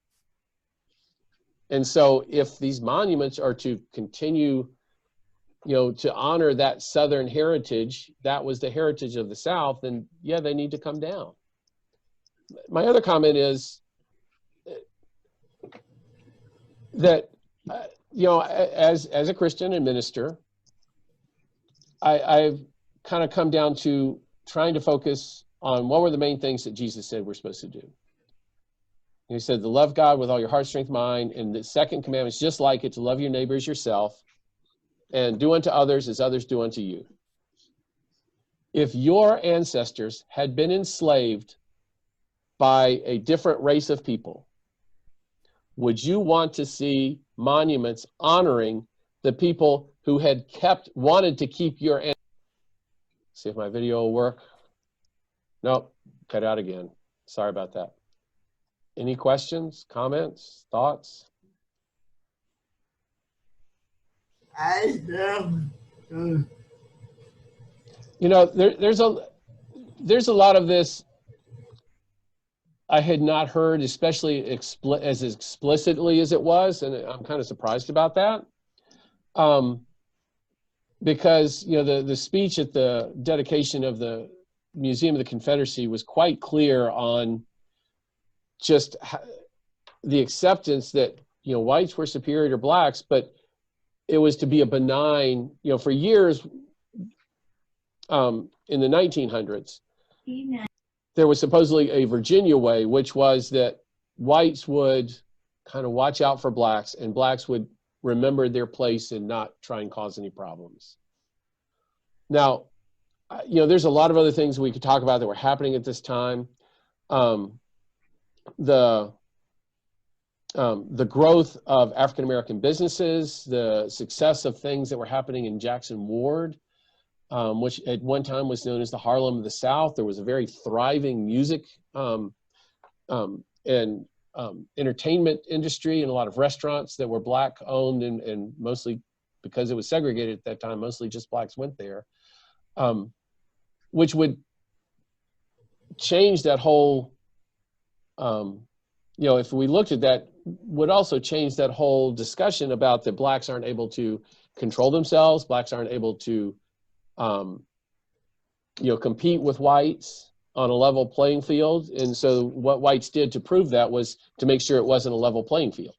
And so if these monuments are to continue, to honor that Southern heritage, that was the heritage of the South, then yeah, they need to come down. My other comment is that, as a Christian and minister, I've kind of come down to trying to focus on what were the main things that Jesus said we're supposed to do. He said to love God with all your heart, strength, mind, and the second commandment is just like it, to love your neighbor as yourself, and do unto others as others do unto you. If your ancestors had been enslaved by a different race of people, would you want to see monuments honoring the people who had wanted to keep your ancestors? See if my video will work. Nope, cut out again. Sorry about that. Any questions, comments, thoughts? I have there's a lot of this I had not heard, especially as explicitly as it was, and I'm kind of surprised about that. Because the speech at the dedication of the Museum of the Confederacy was quite clear on just the acceptance that whites were superior to blacks, but it was to be a benign, for years in the 1900s, there was supposedly a Virginia way, which was that whites would kind of watch out for blacks and blacks would remember their place and not try and cause any problems. Now, there's a lot of other things we could talk about that were happening at this time. the growth of African American businesses, the success of things that were happening in Jackson Ward, which at one time was known as the Harlem of the South. There was a very thriving music and entertainment industry, and a lot of restaurants that were Black owned, and mostly, because it was segregated at that time, mostly just Blacks went there, which would change that whole, if we looked at that, would also change that whole discussion about that Blacks aren't able to control themselves, Blacks aren't able to, compete with whites on a level playing field. And so what whites did to prove that was to make sure it wasn't a level playing field.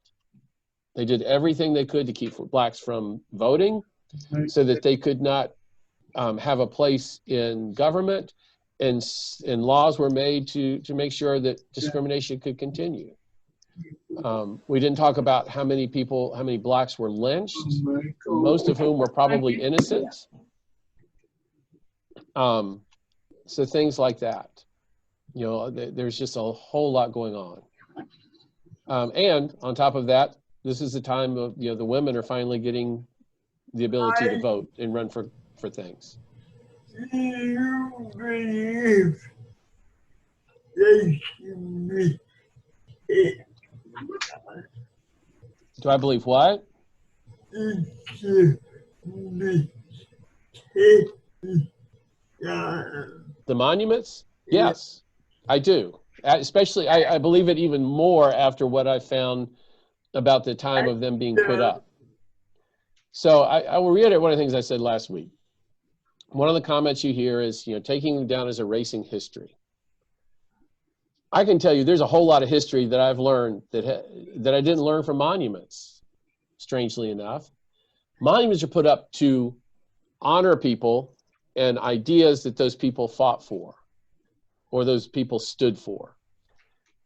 They did everything they could to keep Blacks from voting so that they could not have a place in government, and laws were made to make sure that discrimination could continue. We didn't talk about how many Blacks were lynched, most of whom were probably innocent. So things like that. There's just a whole lot going on. And on top of that, this is the time of, the women are finally getting the ability to vote and run for things. Do you believe they should be Do I believe what? it should be taken down? The monuments? Yes, I do. Especially, I believe it even more after what I found about the time of them being put up. So I will reiterate one of the things I said last week. One of the comments you hear is, taking them down as erasing history. I can tell you there's a whole lot of history that I've learned that I didn't learn from monuments, strangely enough. Monuments are put up to honor people and ideas that those people fought for or those people stood for.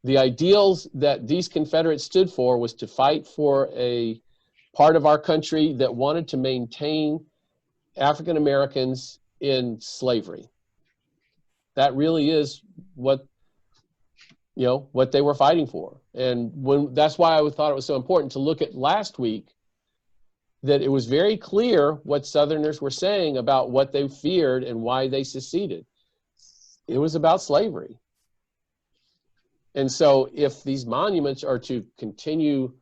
The ideals that these Confederates stood for was to fight for a part of our country that wanted to maintain African Americans in slavery. That really is what they were fighting for. And that's why I thought it was so important to look at last week, that it was very clear what Southerners were saying about what they feared and why they seceded. It was about slavery. And so if these monuments are to continue,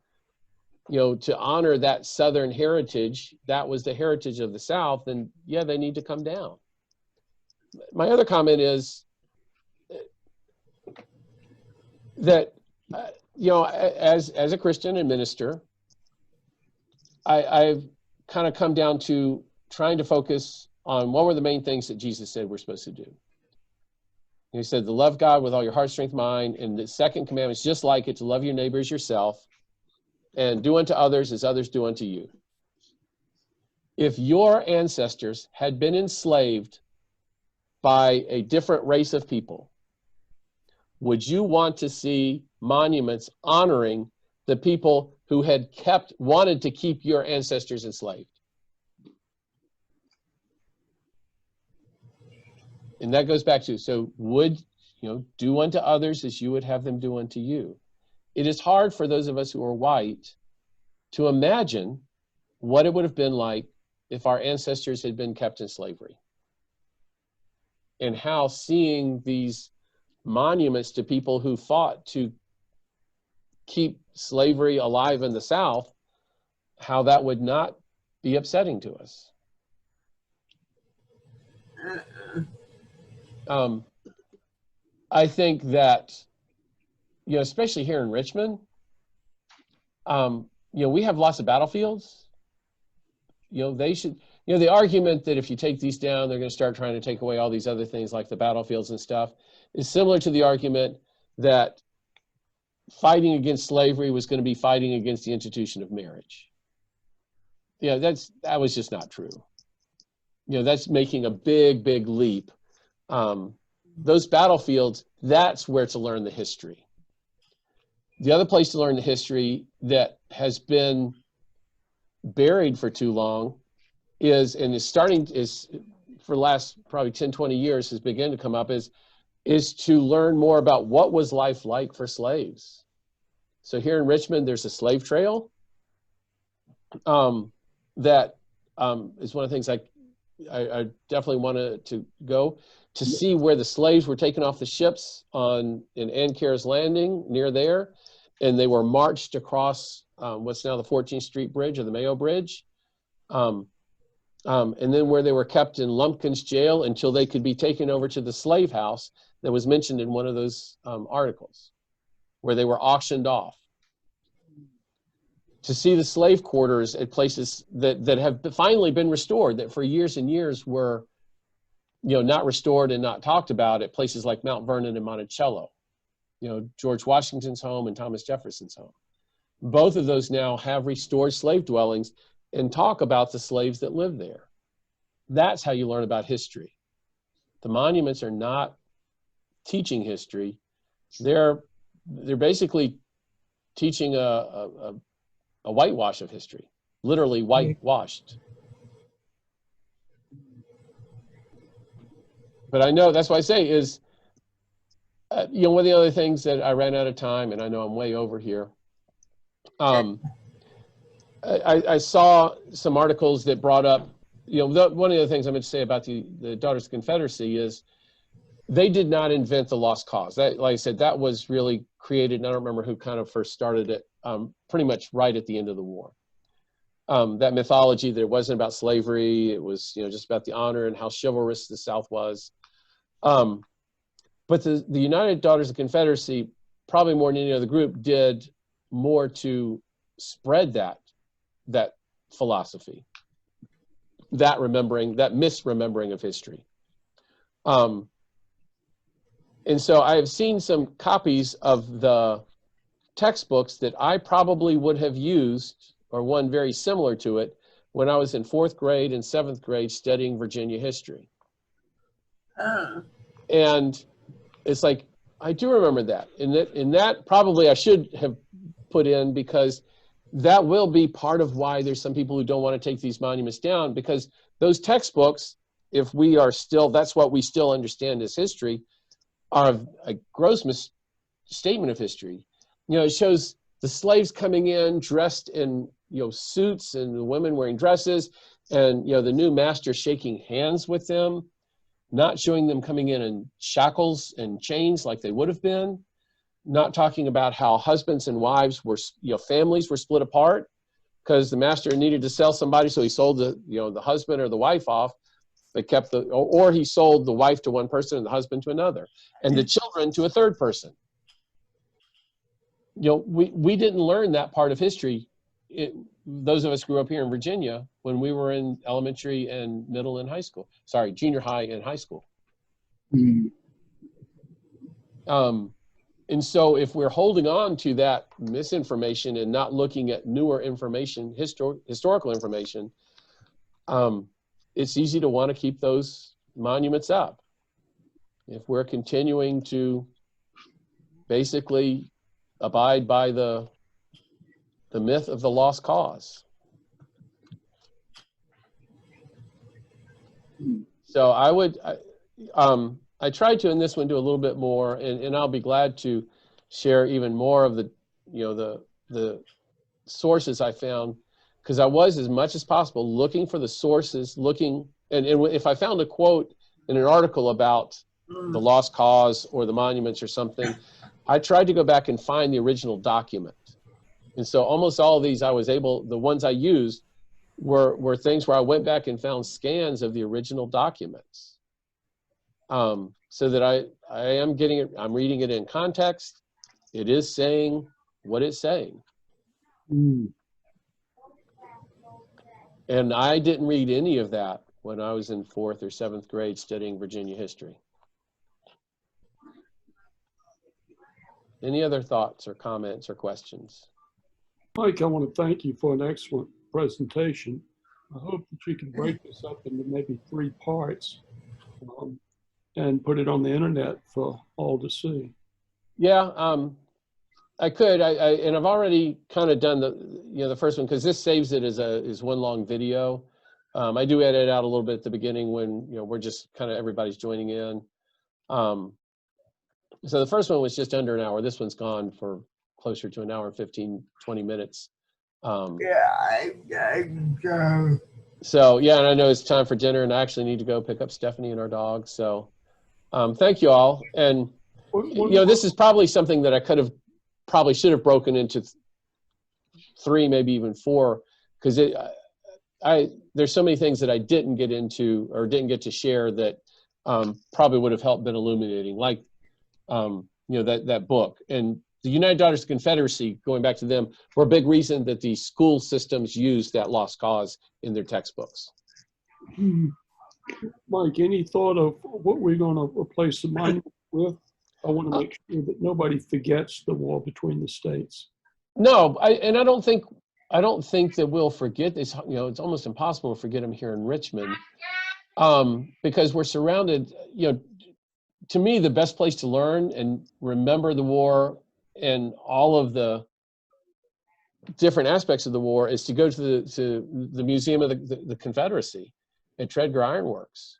to honor that Southern heritage, that was the heritage of the South, then yeah, they need to come down. My other comment is that, as a Christian and minister, I've kind of come down to trying to focus on what were the main things that Jesus said we're supposed to do. He said to love God with all your heart, strength, mind, and the second commandment is just like it, to love your neighbor as yourself, and do unto others as others do unto you. If your ancestors had been enslaved by a different race of people, would you want to see monuments honoring the people who had wanted to keep your ancestors enslaved? And that goes back to, so would, do unto others as you would have them do unto you. It is hard for those of us who are white to imagine what it would have been like if our ancestors had been kept in slavery. And how seeing these monuments to people who fought to keep slavery alive in the South, how that would not be upsetting to us. I think that, especially here in Richmond, we have lots of battlefields. They should, the argument that if you take these down, they're going to start trying to take away all these other things like the battlefields and stuff, is similar to the argument that fighting against slavery was going to be fighting against the institution of marriage. That was just not true. That's making a big, big leap. Those battlefields, that's where to learn the history. The other place to learn the history that has been buried for too long is for the last probably 10, 20 years has begun to come up, is is to learn more about what was life like for slaves. So here in Richmond, there's a slave trail that is one of the things I definitely wanted to go to see where the slaves were taken off the ships in Ancare's Landing near there, and they were marched across what's now the 14th Street Bridge or the Mayo Bridge, and then where they were kept in Lumpkin's jail until they could be taken over to the slave house that was mentioned in one of those articles, where they were auctioned off. To see the slave quarters at places that have finally been restored, that for years and years were, not restored and not talked about, at places like Mount Vernon and Monticello, George Washington's home and Thomas Jefferson's home. Both of those now have restored slave dwellings and talk about the slaves that lived there. That's how you learn about history. The monuments are not teaching history. They're basically teaching a whitewash of history, literally whitewashed. But I know, that's why I say is, one of the other things that I ran out of time, and I know I'm way over here. I saw some articles that brought up, one of the things I'm going to say about the Daughters of the Confederacy is they did not invent the lost cause. That, like I said, that was really created, and I don't remember who kind of first started it, pretty much right at the end of the war. That mythology that it wasn't about slavery, it was just about the honor and how chivalrous the South was. But the United Daughters of the Confederacy, probably more than any other group, did more to spread that philosophy, that misremembering of history. And so I have seen some copies of the textbooks that I probably would have used, or one very similar to it, when I was in 4th grade and 7th grade studying Virginia history. And it's like, I do remember that. And that probably I should have put in, because that will be part of why there's some people who don't want to take these monuments down, because those textbooks, if we are still, that's what we still understand as history, are a gross misstatement of history. It shows the slaves coming in dressed in suits, and the women wearing dresses, and the new master shaking hands with them, not showing them coming in shackles and chains like they would have been, not talking about how husbands and wives were, families were split apart because the master needed to sell somebody, so he sold the husband or the wife off. They kept or he sold the wife to one person and the husband to another, and the children to a third person. We didn't learn that part of history. Those of us grew up here in Virginia when we were in elementary and middle and high school. Sorry, junior high and high school. And so if we're holding on to that misinformation and not looking at newer information, historical information, it's easy to want to keep those monuments up. If we're continuing to basically abide by the myth of the lost cause. So I tried to in this one do a little bit more, and I'll be glad to share even more of the sources I found, because I was, as much as possible, looking for the sources, and if I found a quote in an article about the lost cause or the monuments or something, I tried to go back and find the original document. And so almost all of these the ones I used were things where I went back and found scans of the original documents. So that I am getting it, I'm reading it in context. It is saying what it's saying. And I didn't read any of that when I was in 4th or 7th grade studying Virginia history. Any other thoughts or comments or questions? Mike, I want to thank you for an excellent presentation. I hope that you can break this up into maybe 3 parts and put it on the internet for all to see. Yeah, I could. And I've already kind of done the first one, because this saves it as one long video. I do edit out a little bit at the beginning when we're just kind of everybody's joining in. So the first one was just under an hour. This one's gone for closer to an hour and 15, 20 minutes. Yeah, I go. So yeah, and I know it's time for dinner, and I actually need to go pick up Stephanie and our dog. So thank you all. And this is probably something that I probably should have broken into 3, maybe even 4, because there's so many things that I didn't get into or didn't get to share that probably would have helped been illuminating, like that book. And the United Daughters of the Confederacy, going back to them, were a big reason that the school systems used that lost cause in their textbooks. Mike, any thought of what we're going to replace the monument with? I want to make sure that nobody forgets the war between the states. No, I don't think that we'll forget this. It's almost impossible to forget them here in Richmond, because we're surrounded. To me, the best place to learn and remember the war and all of the different aspects of the war is to go to the Museum of the Confederacy at Tredegar Ironworks.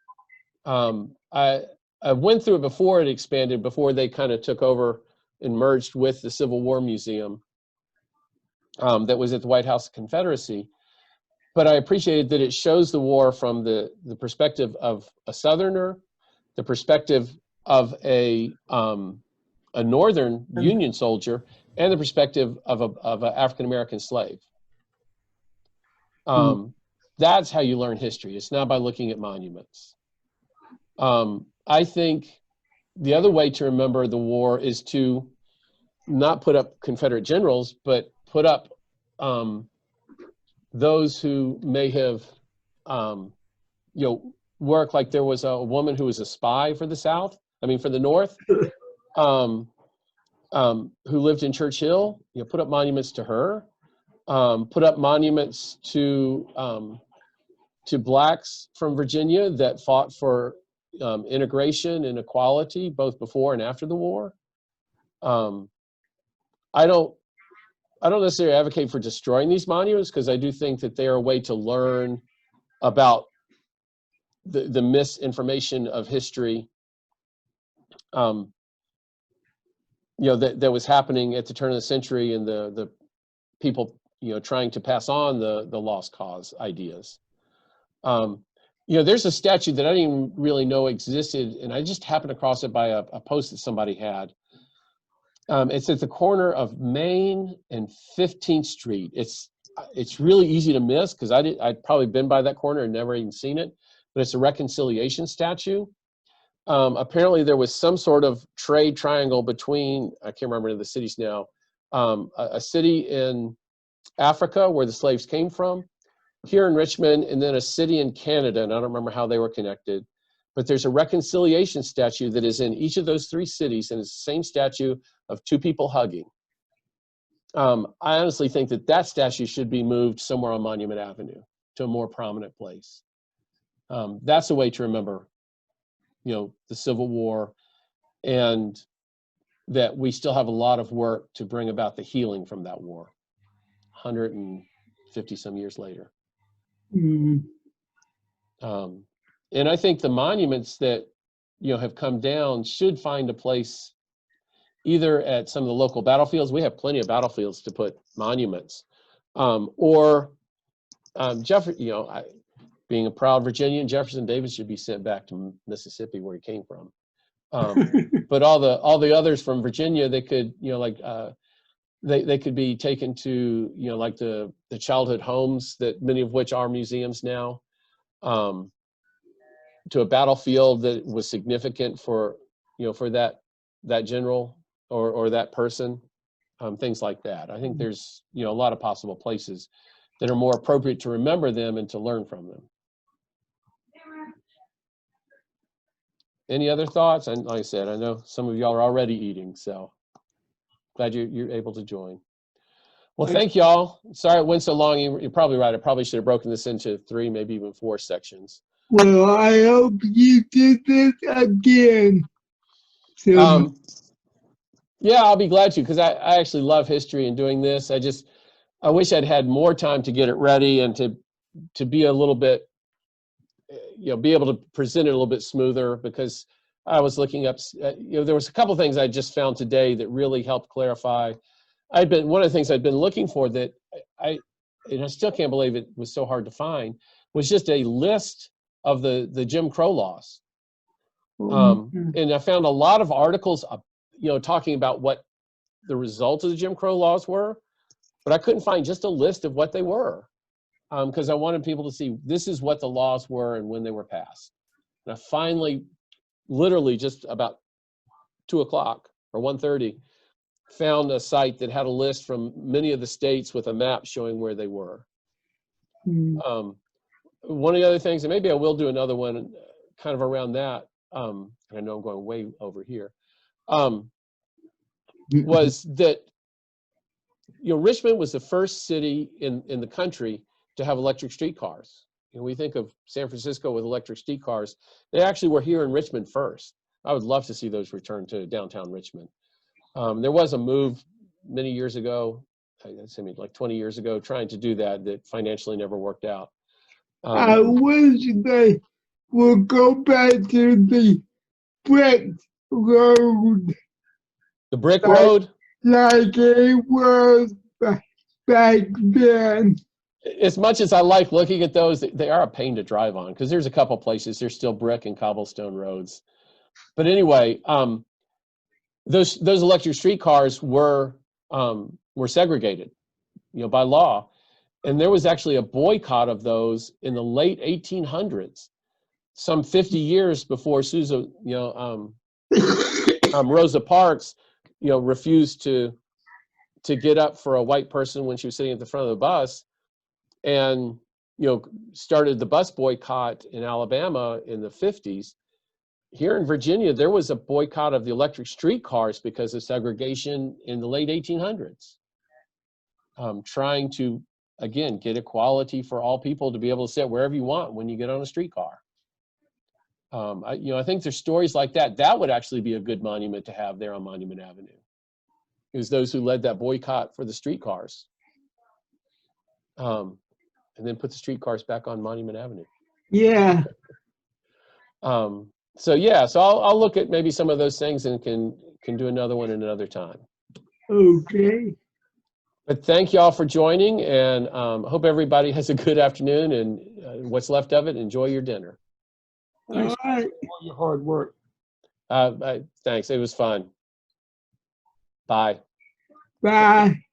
I went through it before it expanded, before they kind of took over and merged with the Civil War Museum that was at the White House Confederacy. But I appreciated that it shows the war from the perspective of a Southerner, the perspective of a Northern Union soldier, and the perspective of an African-American slave. That's how you learn history. It's not by looking at monuments. I think the other way to remember the war is to not put up Confederate generals, but put up those who may have, worked. Like there was a woman who was a spy for the North, who lived in Churchill. Put up monuments to her. Put up monuments to blacks from Virginia that fought for integration and equality, both before and after the war. I don't necessarily advocate for destroying these monuments, because I do think that they are a way to learn about the misinformation of history that was happening at the turn of the century, and the people trying to pass on the lost cause ideas. There's a statue that I didn't even really know existed, and I just happened across it by a post that somebody had. It's at the corner of Main and 15th Street. It's really easy to miss, because I'd probably been by that corner and never even seen it, but it's a reconciliation statue. Apparently there was some sort of trade triangle between, I can't remember the cities now, a city in Africa where the slaves came from, here in Richmond, and then a city in Canada, and I don't remember how they were connected. But there's a reconciliation statue that is in each of those 3 cities, and it's the same statue of 2 people hugging. I honestly think that statue should be moved somewhere on Monument Avenue to a more prominent place. That's a way to remember, the Civil War, and that we still have a lot of work to bring about the healing from that war, 150 some years later. And I think the monuments that have come down should find a place either at some of the local battlefields. We have plenty of battlefields to put monuments, or being a proud Virginian, Jefferson Davis should be sent back to Mississippi, where he came from. But all the others from Virginia, they could they could be taken to like the childhood homes, that many of which are museums now, to a battlefield that was significant for for that general or that person, things like that. I think there's a lot of possible places that are more appropriate to remember them and to learn from them. Any other thoughts? And like I said, I know some of y'all are already eating, so glad you're able to join. Well, thank y'all. Sorry it went so long. You're probably right. I probably should have broken this into 3, maybe even 4 sections. Well, I hope you did this again. So, yeah, I'll be glad to, because I actually love history and doing this. I wish I'd had more time to get it ready and to be a little bit, be able to present it a little bit smoother, because I was looking up, there was a couple things I just found today that really helped clarify. One of the things I'd been looking for that and I still can't believe it was so hard to find, was just a list of the Jim Crow laws. And I found a lot of articles, talking about what the results of the Jim Crow laws were, but I couldn't find just a list of what they were, because I wanted people to see this is what the laws were and when they were passed. And I finally, literally just about 2 o'clock or 1:30, found a site that had a list from many of the states with a map showing where they were. One of the other things, and maybe I will do another one kind of around that, and I know I'm going way over here, was that Richmond was the first city in the country to have electric streetcars. We think of San Francisco with electric streetcars. They actually were here in Richmond first. I would love to see those return to downtown Richmond. There was a move many years ago, I'd say maybe like 20 years ago, trying to do that financially never worked out. I wish they would go back to the brick road. The brick road? Like it was back then. As much as I like looking at those, they are a pain to drive on, because there's a couple places there's still brick and cobblestone roads. But anyway, those electric streetcars were segregated, by law, and there was actually a boycott of those in the late 1800s, some 50 years before Rosa Parks, refused to get up for a white person when she was sitting at the front of the bus, and started the bus boycott in Alabama in the 50s. Here in Virginia, there was a boycott of the electric streetcars because of segregation in the late 1800s, trying to, again, get equality for all people to be able to sit wherever you want when you get on a streetcar. I think there's stories like that. That would actually be a good monument to have there on Monument Avenue, is those who led that boycott for the streetcars. And then put the streetcars back on Monument Avenue. Yeah. So I'll look at maybe some of those things and can do another one in another time. Okay. But thank you all for joining, and hope everybody has a good afternoon, and what's left of it, enjoy your dinner. Thanks All right. for all your hard work. Thanks, it was fun. Bye. Bye.